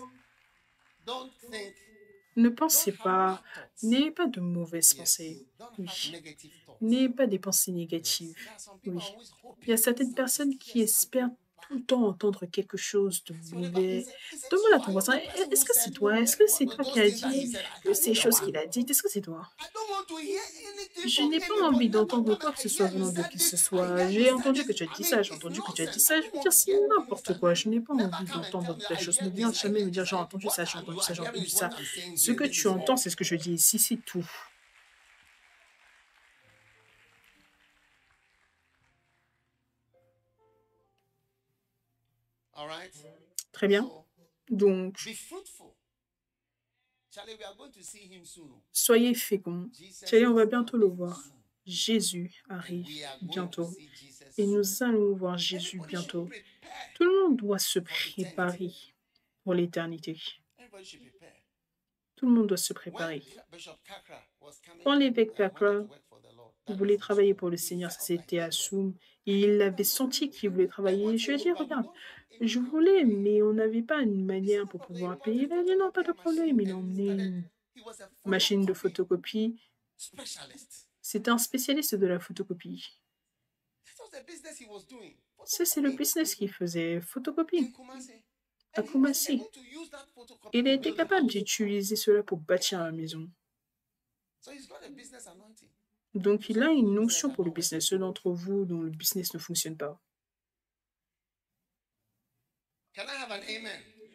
ne pensez pas, n'ayez pas de mauvaises pensées. Oui. N'ayez pas des pensées négatives. Oui. Il y a certaines personnes qui espèrent tout le temps entendre quelque chose de mauvais. Demande à ton voisin, est-ce que c'est toi? Est-ce que c'est toi qui as dit ces choses qu'il a dites? Est-ce que c'est toi? Je n'ai pas envie d'entendre quoi que ce soit venant de qui que ce soit. J'ai entendu que tu as dit ça, j'ai entendu que tu as dit ça. Je veux dire, c'est n'importe quoi. Je n'ai pas envie d'entendre de telle chose. Ne viens jamais me dire, j'ai entendu ça, j'ai entendu ça, j'ai entendu ça. Ce que tu entends, c'est ce que je dis ici, c'est tout. Très bien. Donc, soyez féconds. Charlie, on va bientôt le voir. Jésus arrive bientôt. Et nous allons voir Jésus bientôt. Tout le monde doit se préparer pour l'éternité. Tout le monde doit se préparer. Quand l'évêque Kakra voulait travailler pour le Seigneur, ça c'était à Soum, et il avait senti qu'il voulait travailler. Je lui ai dit, regarde, je voulais, mais on n'avait pas une manière pour pouvoir payer. Il a dit, non, pas de problème. Il a emmené une machine de photocopie. C'était un spécialiste de la photocopie. Ça, c'est le business qu'il faisait, photocopie, à Kumasi. Il a été capable d'utiliser cela pour bâtir la maison. Donc, il a une notion pour le business. Ceux d'entre vous dont le business ne fonctionne pas.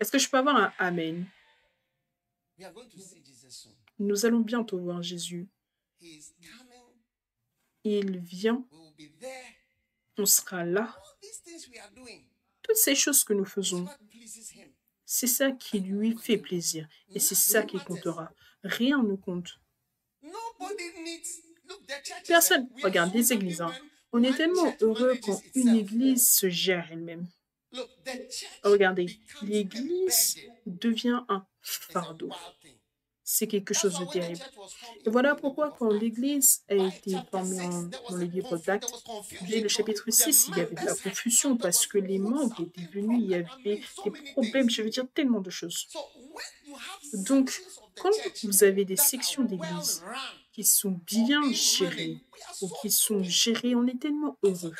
Est-ce que je peux avoir un Amen? Nous allons bientôt voir Jésus. Il vient. On sera là. Toutes ces choses que nous faisons, c'est ça qui lui fait plaisir. Et c'est ça qui comptera. Rien ne compte. Personne. Regarde les églises. On est tellement heureux quand une église se gère elle-même. Regardez, l'église devient un fardeau. C'est quelque chose de terrible. Et voilà pourquoi quand l'Église a été formée dans le livre d'Actes, dès le chapitre 6, il y avait de la confusion parce que les membres étaient venus, il y avait des problèmes, je veux dire tellement de choses. Donc, quand vous avez des sections d'Église qui sont bien gérées ou qui sont gérées, on est tellement heureux.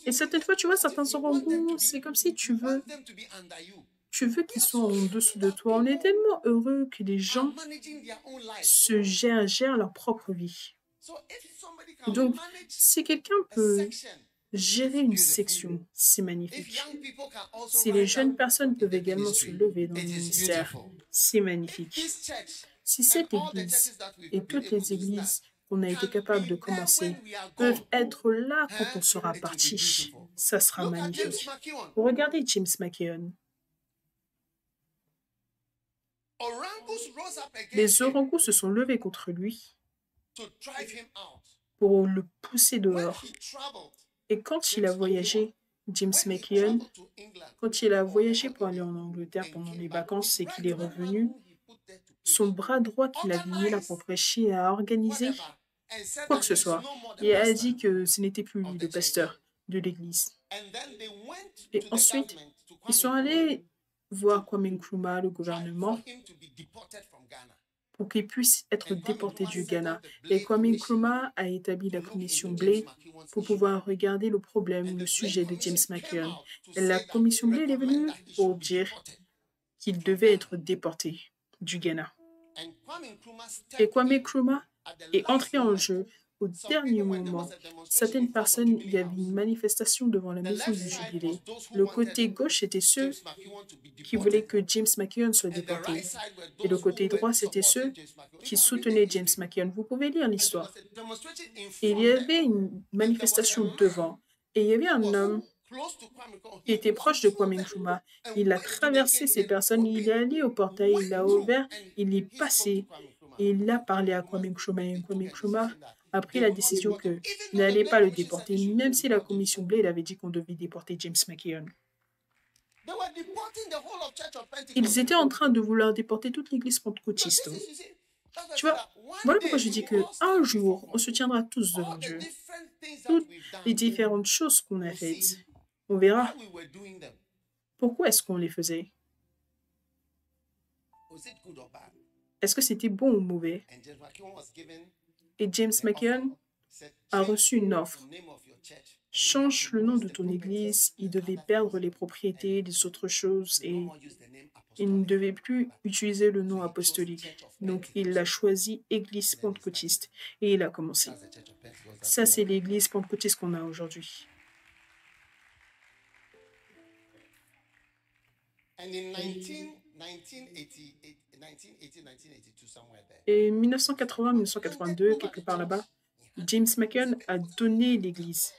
Et certaines fois, tu vois, certains orangous, c'est comme si tu veux qu'ils soient en dessous de toi. On est tellement heureux que les gens gèrent leur propre vie. Donc, si quelqu'un peut gérer une section, c'est magnifique. Si les jeunes personnes peuvent également se lever dans le ministère, c'est magnifique. Si cette église et toutes les églises qu'on a été capable de commencer peuvent être là quand on sera parti, ça sera magnifique. Regardez James McKeown. Les orangous se sont levés contre lui pour le pousser dehors. Et quand il a voyagé, James McKeown, quand il a voyagé pour aller en Angleterre pendant les vacances et qu'il est revenu, son bras droit qu'il avait mis là pour prêcher a organisé quoi que ce soit. Et a dit que ce n'était plus lui le pasteur de l'église. Et ensuite, ils sont allés voir Kwame Nkrumah, le gouvernement, pour qu'il puisse être déporté du Ghana. Et Kwame Nkrumah a établi la commission Blay pour pouvoir regarder le problème, le sujet de James McKeown. Et la commission Blay est venue pour dire qu'il devait être déporté du Ghana. Et Kwame Nkrumah est entré en jeu au dernier moment. Certaines personnes, il y avait une manifestation devant la maison du Jubilé. Le côté gauche, c'était ceux qui voulaient que James McKeown soit déporté. Et le côté droit, c'était ceux qui soutenaient James McKeown. Vous pouvez lire l'histoire. Et il y avait une manifestation devant. Et il y avait un homme qui était proche de Kwame Nkrumah. Il a traversé ces personnes, il est allé au portail, il l'a ouvert, il est passé. Et il a parlé à Kwame Nkrumah. Et Kwame Nkrumah a pris la décision qu'il n'allait pas le déporter, même si la commission Blay avait dit qu'on devait déporter James McKeown. Ils étaient en train de vouloir déporter toute l'église pentecôtiste. Tu vois, voilà pourquoi je dis qu'un jour, on se tiendra tous devant Dieu. Toutes les différentes choses qu'on a faites, on verra pourquoi est-ce qu'on les faisait. Est-ce que c'était bon ou mauvais? Et James McKeown a reçu une offre. Change le nom de ton église, il devait perdre les propriétés, les autres choses, et il ne devait plus utiliser le nom apostolique. Donc, il a choisi Église pentecôtiste, et il a commencé. Ça, c'est l'église pentecôtiste qu'on a aujourd'hui. Et 1980-1982, quelque part là-bas, James McKeown a donné l'église.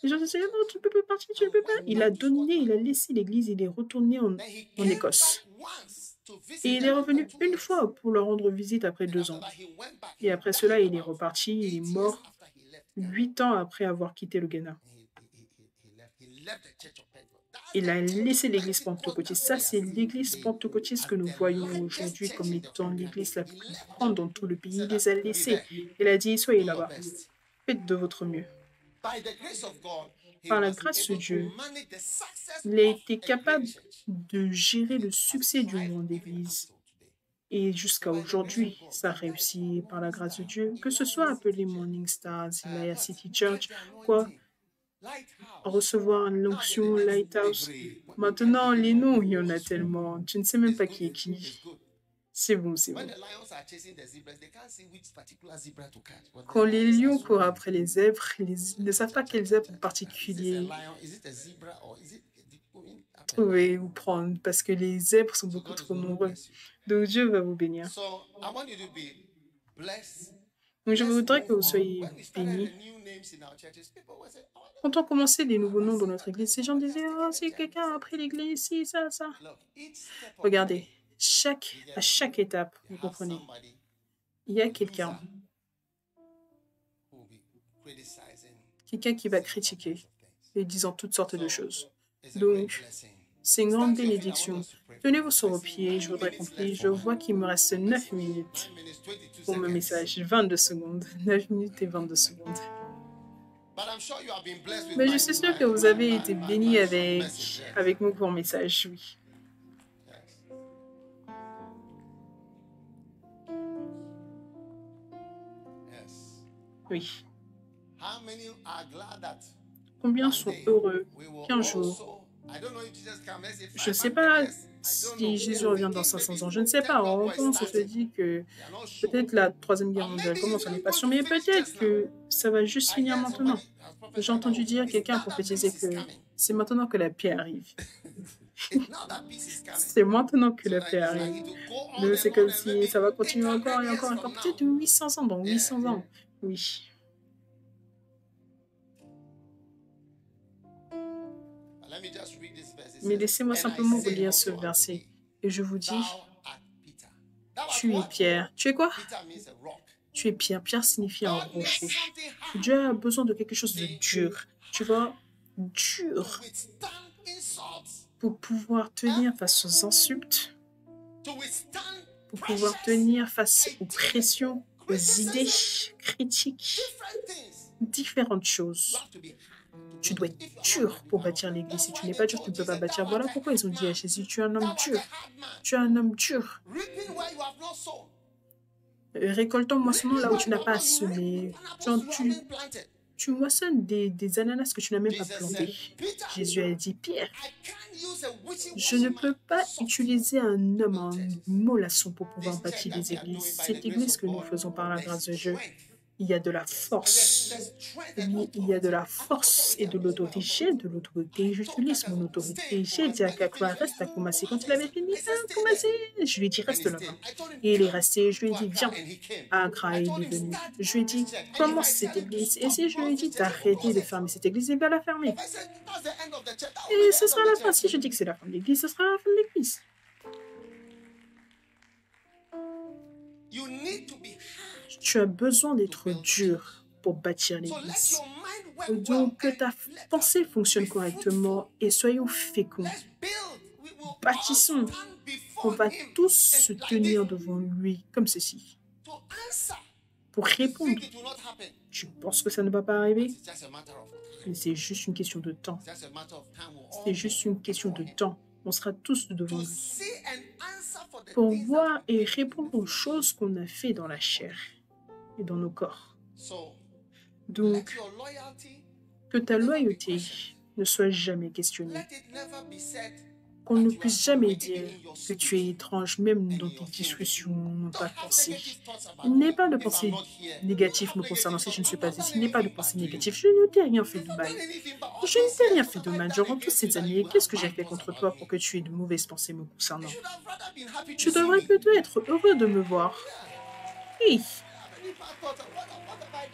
Les gens se disaient, non, tu ne peux pas partir, tu ne peux pas. Il a donné, il a laissé l'église, il est retourné en Écosse. Et il est revenu une fois pour leur rendre visite après 2 ans. Et après cela, il est reparti, il est mort 8 ans après avoir quitté le Ghana. Il a laissé l'église pentecôtiste. Ça, c'est l'église pentecôtiste que nous voyons aujourd'hui comme étant l'église la plus grande dans tout le pays. Il les a laissés. Il a dit, soyez là-bas. Faites de votre mieux. Par la grâce de Dieu, il a été capable de gérer le succès du monde d'église. Et jusqu'à aujourd'hui, ça réussit par la grâce de Dieu. Que ce soit appelé Morning Stars, Himalaya City Church, quoi, recevoir l'onction Lighthouse. Maintenant, les noms, il y en a tellement. Tu ne sais même pas qui est qui. C'est bon, c'est bon. Quand les lions courent après les zèbres, ils ne savent pas quel zèbre en particulier trouver ou prendre parce que les zèbres sont beaucoup trop nombreux. Donc Dieu va vous bénir. Donc je voudrais que vous soyez bénis. Quand on commençait les nouveaux noms dans notre église, ces gens disaient « Oh, si quelqu'un a pris l'église, si, ça, ça. » Regardez, à chaque étape, vous comprenez, il y a quelqu'un qui va critiquer et disant toutes sortes de choses. Donc, c'est une grande bénédiction. Tenez-vous sur vos pieds, je voudrais conclure. Je vois qu'il me reste 9 minutes pour mon message. 22 secondes. 9 minutes et 22 secondes. Mais je suis sûre que vous avez été bénis avec mon court message, oui. Oui. Combien sont heureux qu'un jour, je ne sais pas si Jésus revient dans 500 ans, je ne sais pas, on commence à se dire que peut-être la Troisième Guerre mondiale commence, on n'est pas sûr, mais peut-être que ça va juste finir maintenant. J'ai entendu dire quelqu'un prophétiser que c'est maintenant que la paix arrive. C'est maintenant que la paix arrive. Donc c'est comme si ça va continuer encore et encore et encore, peut-être 800 ans, dans 800 ans, oui. Mais laissez-moi simplement vous lire ce verset. Et je vous dis, tu es Pierre. Tu es quoi? Tu es Pierre. Pierre signifie un rocher. Dieu a besoin de quelque chose de dur. Tu vois, dur. Pour pouvoir tenir face aux insultes. Pour pouvoir tenir face aux pressions, aux idées critiques. Différentes choses. Tu dois être dur pour bâtir l'église. Si tu n'es pas dur, tu ne peux pas bâtir. Voilà pourquoi ils ont dit à Jésus, tu es un homme dur. Tu es un homme dur. Récoltant moissonnant là où tu n'as pas semé. Tu moissonnes des ananas que tu n'as même pas plantés. Jésus a dit, Pierre, je ne peux pas utiliser un homme, un mollasson pour pouvoir bâtir les églises. Cette église que nous faisons par la grâce de Dieu, il y a de la force. Oui, il y a de la force et de l'autorité. J'ai de l'autorité. J'utilise mon autorité. J'ai dit à Kakwa, reste à Koumassi. Quand il avait fini, Koumassi, je lui ai dit, reste là-bas. Et il est resté. Je lui ai dit, viens. Accra, il est venu. Je lui ai dit, commence cette église. Et si je lui ai dit d'arrêter de fermer cette église, il va la fermer. Et ce sera la fin. Si je dis que c'est la fin de l'église, ce sera la fin de l'église. Tu as besoin d'être dur pour bâtir l'église. Donc, que ta pensée fonctionne correctement et soyons féconds. Bâtissons. On va tous se tenir devant lui comme ceci. Pour répondre. Tu penses que ça ne va pas arriver? Mais c'est juste une question de temps. C'est juste une question de temps. On sera tous devant lui. Pour voir et répondre aux choses qu'on a fait dans la chair et dans nos corps. Donc, que ta loyauté ne soit jamais questionnée. Qu'on ne puisse jamais dire que tu es étrange, même dans tes discussions, dans ta pensée. Il n'est pas de pensée négative me concernant si je ne suis pas ici. Il n'est pas de pensée négative. Je ne t'ai rien fait de mal. Je ne t'ai rien fait de mal. Durant toutes ces années, qu'est-ce que j'ai fait contre toi pour que tu aies de mauvaises pensées me concernant? Tu devrais plutôt être heureux de me voir. Oui.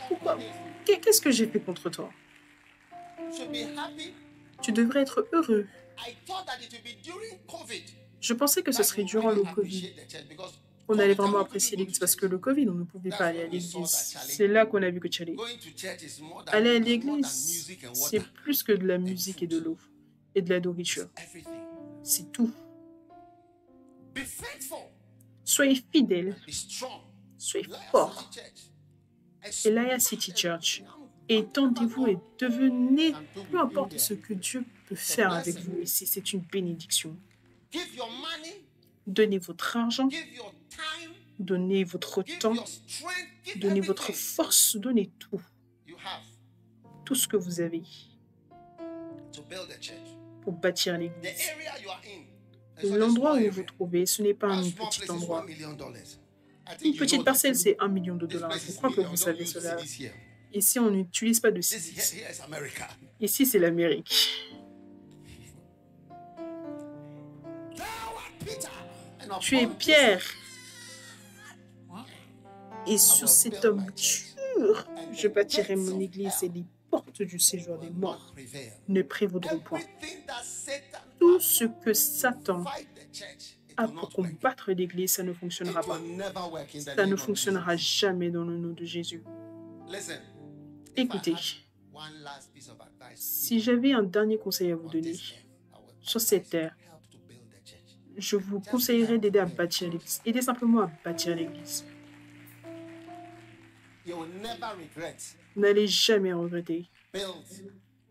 Pourquoi? Qu'est-ce que j'ai fait contre toi? Tu devrais être heureux. Je pensais que ce serait durant le Covid. On allait vraiment apprécier l'église parce que le Covid, on ne pouvait pas aller à l'église. C'est là qu'on a vu que tu allais. Aller à l'église, c'est plus que de la musique et de l'eau. et de la nourriture. Everything. C'est tout. Be faithful. Soyez fidèles, Be strong. soyez Lion forts. City Church. Elia City Church, étendez-vous et devenez, peu importe ce que Dieu peut faire avec vous ici, c'est une bénédiction. Give your money, Donnez votre argent, give your time, donnez votre give temps, your strength, give donnez votre everything force, donnez tout, you have tout ce que vous avez to build a church. pour bâtir The l'église. area you are in. it's not a L'endroit small où area. vous vous trouvez, ce n'est pas A un small petit place is endroit. $1 million. I Une think you know petite that. parcelle, c'est 1 million de This dollars. place Je is crois que million. vous Don't savez use cela. cities here. Ici, on n'utilise pas de This cedis. here is America. Ici, c'est l'Amérique. Thou art Peter, and Tu es upon Pierre, et I sur will cet build homme my church, dur, and je the bâtirai gates mon of église et hell les portes du séjour des will not morts prevail. ne prévaudront point. Everything that Satan Tout has ce que Satan to fight the church, it a will pour not work. combattre l'église, ça ne It fonctionnera pas. will never work in the Ça name ne of fonctionnera Jesus. jamais dans le nom de Jésus. Listen, if Écoutez, I had one last piece of advice to si give j'avais un dernier conseil à vous on donner this earth, I would sur advise cette you terre, to help to build the church. je vous conseillerais d'aider à bâtir l'église. Aidez simplement à bâtir l'église. You will never regret. Vous n'allez jamais regretter. Build. You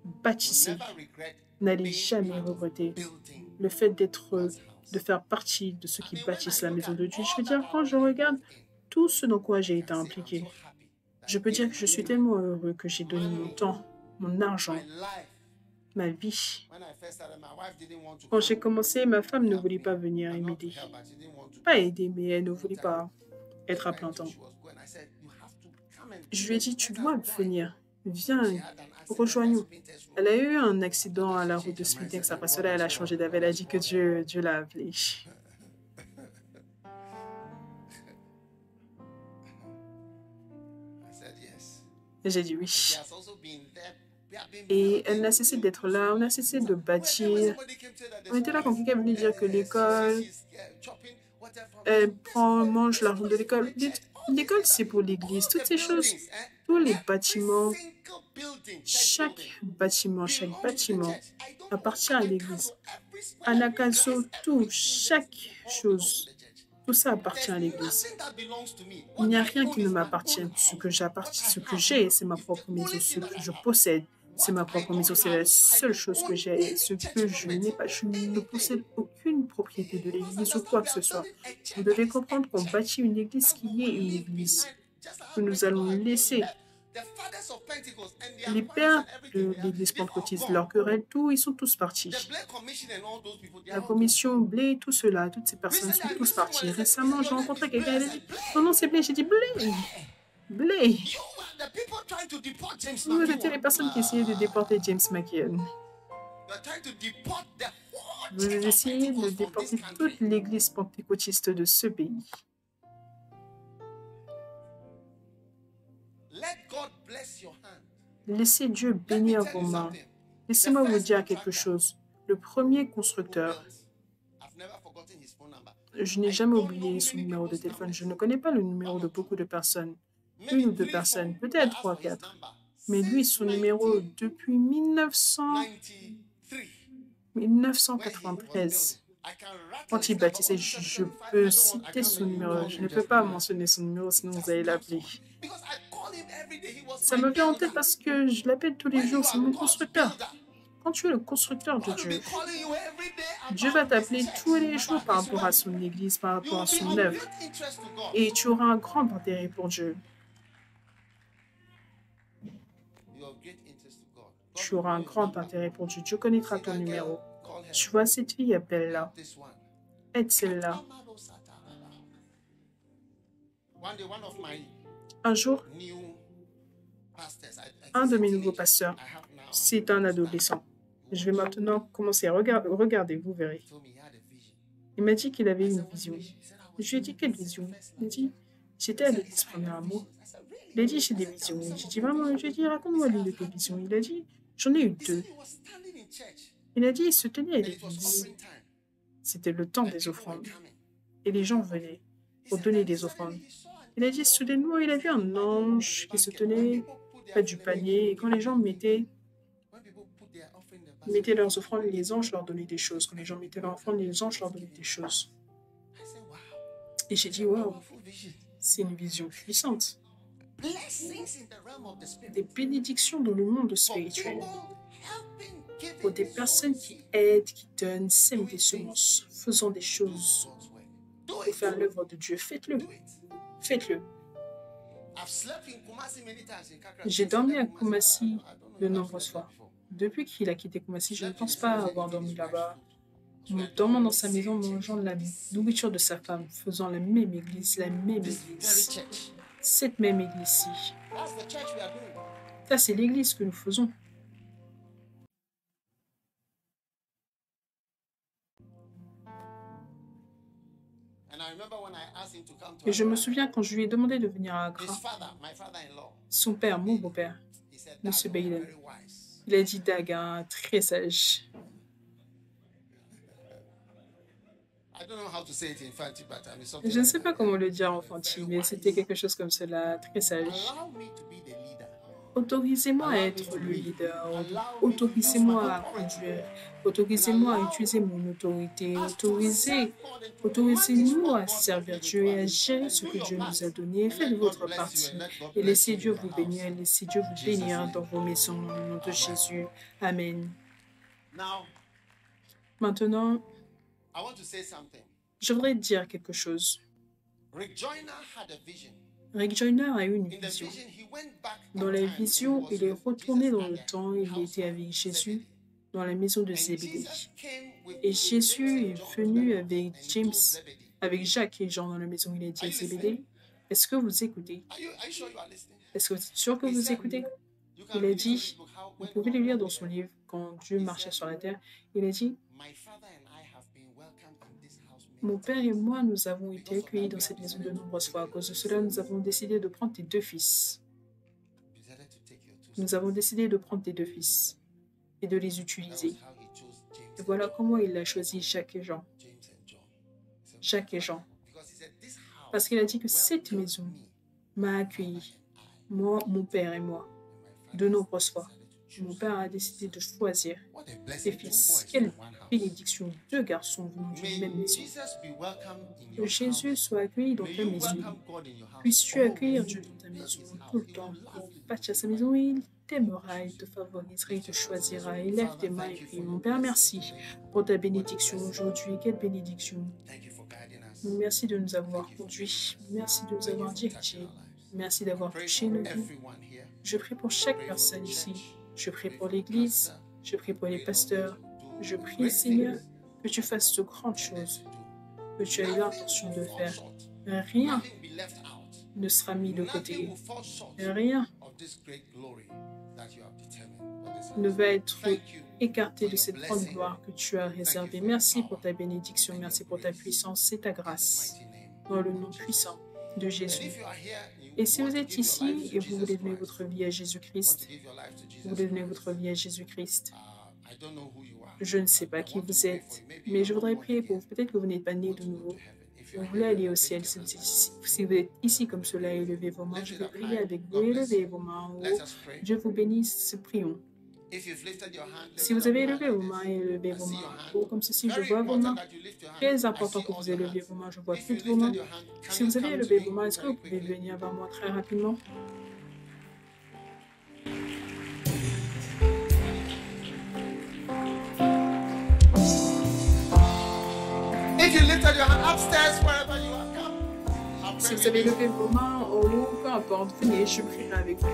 will Bâtissez. never regret N'allez being jamais part of regretter building le fait d'être, God's house. de faire partie de ceux qui I mean, when bâtissent I la look maison at de Dieu. Je all veux that dire, quand je I've regarde involved in, tout ce dans quoi j'ai I été can say I'm impliqué, so happy that je peux dire que je suis tellement heureux que j'ai donné mon temps, mon argent, my life. ma vie. When I first started, my wife didn't want to Quand come. j'ai commencé, ma femme ne voulait pas venir et Not to m'aider. help, but she didn't want to Pas come. aider, mais elle ne voulait pas être à plein temps. She was going. I said, you have to come and Je lui ai dit, tu let dois us join. venir. Viens, She had an accident rejoins-nous. at Smithers Road. Elle a eu un accident à la route de Smithers. Après cela, elle a changé d'avis. Elle a dit que Dieu l'a appelée. I said yes. Et j'ai dit oui. She has also been there. We have been Et elle n'a cessé d'être là. On a cessé de bâtir. On était là quand quelqu'un venait dire que l'école, elle mange l'argent de l'école. L'école, c'est pour l'église. Toutes ces choses, tous les bâtiments, chaque bâtiment appartient à l'église. Anakaso, tout, chaque chose, tout ça appartient à l'église. Il n'y a rien qui ne m'appartient. Ce que j'ai, c'est ma propre maison. Ce que je possède, c'est ma propre maison. C'est la seule chose que j'ai. Ce que je n'ai pas, je ne possède aucune propriété de l'église ou quoi que ce soit. Vous devez comprendre qu'on bâtit une église qui est une église. Que nous allons laisser les pères de l'église pentecôtiste, leur querelle, tout, ils sont tous partis. La commission Blé, tout cela, toutes ces personnes sont tous partis. Récemment, j'ai rencontré quelqu'un, il a dit, son nom c'est Blé, j'ai dit Blé. Blé. Vous étiez les personnes qui essayaient de déporter James McKeon. Vous essayez de déporter toute l'église pentecôtiste de ce pays. Laissez Dieu bénir vos mains. Laissez-moi vous dire quelque chose. Le premier constructeur, je n'ai jamais oublié son numéro de téléphone. Je ne connais pas le numéro de beaucoup de personnes. Une ou deux personnes, peut-être 3, 4. Mais lui, son numéro depuis 1993. Quand il bâtissait, je peux citer son numéro. Je ne peux pas mentionner son numéro, sinon vous allez l'appeler. Ça me vient en tête parce que je l'appelle tous les jours, c'est mon constructeur. Quand tu es le constructeur de Dieu, Dieu va t'appeler tous les jours par rapport à son église, par rapport à son œuvre. Et tu auras un grand intérêt pour Dieu. Tu auras un grand intérêt pour Dieu. Dieu connaîtra ton numéro. Tu vois cette fille, appelle-la. Aide celle-là. Un jour, un de mes nouveaux pasteurs, c'est un adolescent. Je vais maintenant commencer à regarder, vous verrez. Il m'a dit qu'il avait une vision. Je lui ai dit, quelle vision? Il a dit, j'étais à l'église Premier Amour. Il a dit, j'ai des visions. J'ai dit, vraiment, je lui ai dit, raconte-moi l'une de tes visions. Il a dit, j'en ai eu 2. Il a dit, il se tenait à l'église. C'était le temps des offrandes. Et les gens venaient pour donner des offrandes. Il a dit, soudainement, il a vu un ange qui se tenait près du panier. Et quand les gens mettaient mettaient leurs offrandes, les anges leur donnaient des choses. Quand les gens mettaient leurs offrandes, les anges leur donnaient des choses. Et j'ai dit, waouh, c'est une vision puissante. Des bénédictions dans le monde spirituel. Pour des personnes qui aident, qui donnent, sèment des semences, faisant des choses pour faire l'œuvre de Dieu. Faites-le. Faites-le. J'ai dormi à Kumasi de nombreuses fois. Depuis qu'il a quitté Kumasi, je ne pense pas avoir dormi là-bas. Nous dormons dans sa maison, mangeant de la nourriture de sa femme, faisant la même église, cette même église-ci. Ça, c'est l'église que nous faisons. Et je me souviens quand je lui ai demandé de venir à Accra, son père, mon beau-père, M. Bailey, il a dit Daga, très sage. Je ne sais pas comment le dire en fanti, mais c'était quelque chose comme cela, très sage. Autorisez-moi à être le leader, autorisez-moi à conduire, autorisez-moi à utiliser mon autorité, autorisez-nous à servir Dieu et à gérer ce que Dieu nous a donné. Faites votre partie et laissez Dieu vous bénir, laissez Dieu vous bénir dans vos maisons, au nom de Jésus. Amen. Maintenant, je voudrais dire quelque chose. Rick Joyner a eu une vision. Dans la vision, il est retourné dans le temps, il était avec Jésus dans la maison de Zébédée. Et Jésus est venu avec James, avec Jacques et Jean dans la maison. Il a dit à Zébédée, est-ce que vous écoutez? Est-ce que vous êtes sûr que vous écoutez? Il a dit, vous pouvez le lire dans son livre, quand Dieu marchait sur la terre, il a dit, mon père et moi, nous avons été accueillis dans cette maison de nombreuses fois. À cause de cela, nous avons décidé de prendre tes deux fils. Nous avons décidé de prendre tes deux fils et de les utiliser. Et voilà comment il a choisi Jacques et Jean. Jacques et Jean. Parce qu'il a dit que cette maison m'a accueilli, moi, mon père et moi, de nombreuses fois. Mon père a décidé de choisir ses fils. Quelle bénédiction, deux garçons venant d'une même maison. Que Jésus soit accueilli dans ta maison. Puisses-tu accueillir Dieu dans ta maison tout le temps pour bâtir sa maison. Il t'aimera, il te favorisera, il te choisira. Il lève tes mains et prie. Mon Père, merci pour ta bénédiction aujourd'hui. Quelle bénédiction. Merci de nous avoir conduits. Merci de nous avoir dirigés. Merci d'avoir touché nos vies. Je prie pour chaque personne ici. Je prie pour l'Église, je prie pour les pasteurs. Je prie, Seigneur, que tu fasses de grandes choses, que tu as eu l'intention de faire. Rien ne sera mis de côté. Rien ne va être écarté de cette grande gloire que tu as réservée. Merci pour ta bénédiction, merci pour ta puissance et ta grâce. Dans le nom puissant de Jésus. Et si vous êtes ici et vous voulez donner votre vie à Jésus-Christ, vous voulez donner votre vie à Jésus-Christ, je ne sais pas qui vous êtes, mais je voudrais prier pour vous. Peut-être que vous n'êtes pas né de nouveau. Vous voulez aller au ciel. Si vous êtes ici comme cela, élevez vos mains. Je vais prier avec vous. Élevez vos mains en haut. Dieu vous bénisse. Prions. Si vous avez élevé vos mains, élevez vos mains en haut comme ceci. Je vois vos mains. Très important que vous élevez vos mains. Je vois toutes vos mains. Si vous avez élevé vos mains, est-ce que vous pouvez venir vers moi très rapidement? Si vous avez levé vos mains en haut, peu importe, venez, je prierai avec vous.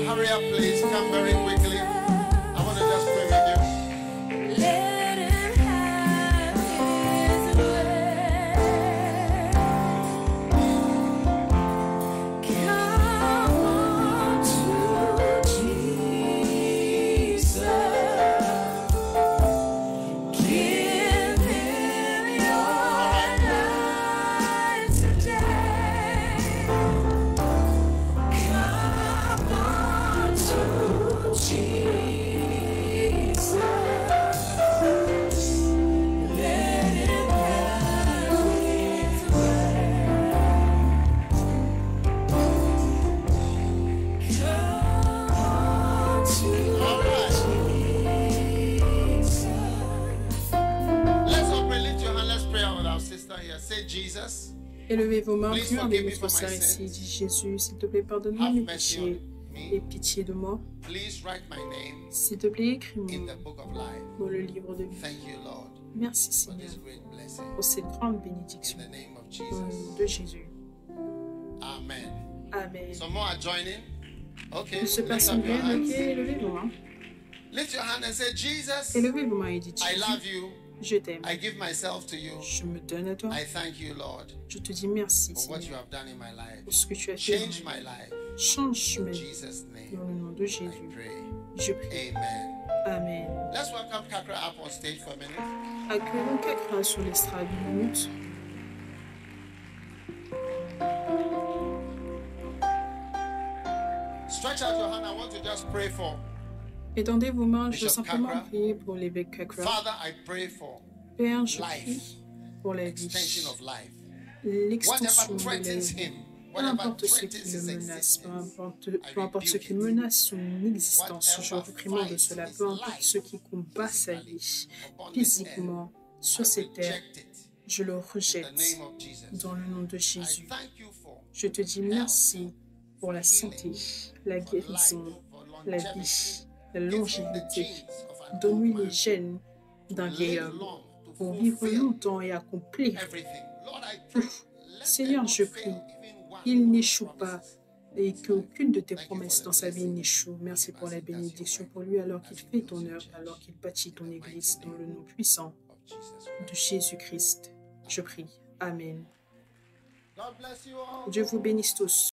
Hurry up, please. Come very quickly. I want to just pray with you. Élevez vos mains, Please regardez forgive me notre for my sœur ici. sins. Dit Jésus, s'il te plaît, pardonne-moi Have mes mercy péchés on et me. pitié de moi. Please write my name S'il te plaît, écris mon in nom the book of life. dans le livre de vie. Thank you, Lord, Merci for Seigneur this great blessing. pour cette grande In bénédiction. the name of Au nom Jesus. de Jésus. Amen. Amen. Some more are joining. Okay, Toutes ces lift personnes up your viennent, ok, hands. élevez vos mains. Lift your hand and say, Jesus, Élevez vos mains et dites I love Jésus, you. je t'aime. I give myself to you. Je me donne à toi. I thank you, Lord, Je te dis merci for what you Seigneur have done in my life. pour ce que tu as fait. Change dans ma my vie. life. Change In ma vie. Jesus' Dans name, le nom de I Jésus. pray. Je prie. Amen. Amen. Let's welcome Kakra up on stage for a minute. Accueillons Kakra sur l'estrade une minute. Stretch out your hand. I want to just pray for. Étendez vos mains, je veux Bishop simplement Kakra. prier pour l'évêque Kakra. Father, I pray for Père, je life, prie pour la vie, extension of life. l'extension Whatever de la threatens vie. him, Peu whatever importe ce threatens qui le his menace, existence, peu importe ce qui menace son existence, je reprimande de cela, peu importe ce qui combat sa vie, physiquement, sur cette terre, reject it. je le In the rejette name of Jesus. dans le nom de I Jésus. thank you for Je te dis merci pour la santé, la guérison, la vie, la longévité. Donne-lui les gènes d'un vieil homme pour vivre longtemps et accomplir. Seigneur, je prie, il n'échoue pas et qu'aucune de tes promesses dans sa vie n'échoue. Merci pour la bénédiction pour lui alors qu'il fait ton œuvre, alors qu'il bâtit ton Église dans le nom puissant de Jésus-Christ. Je prie. Amen. Dieu vous bénisse tous.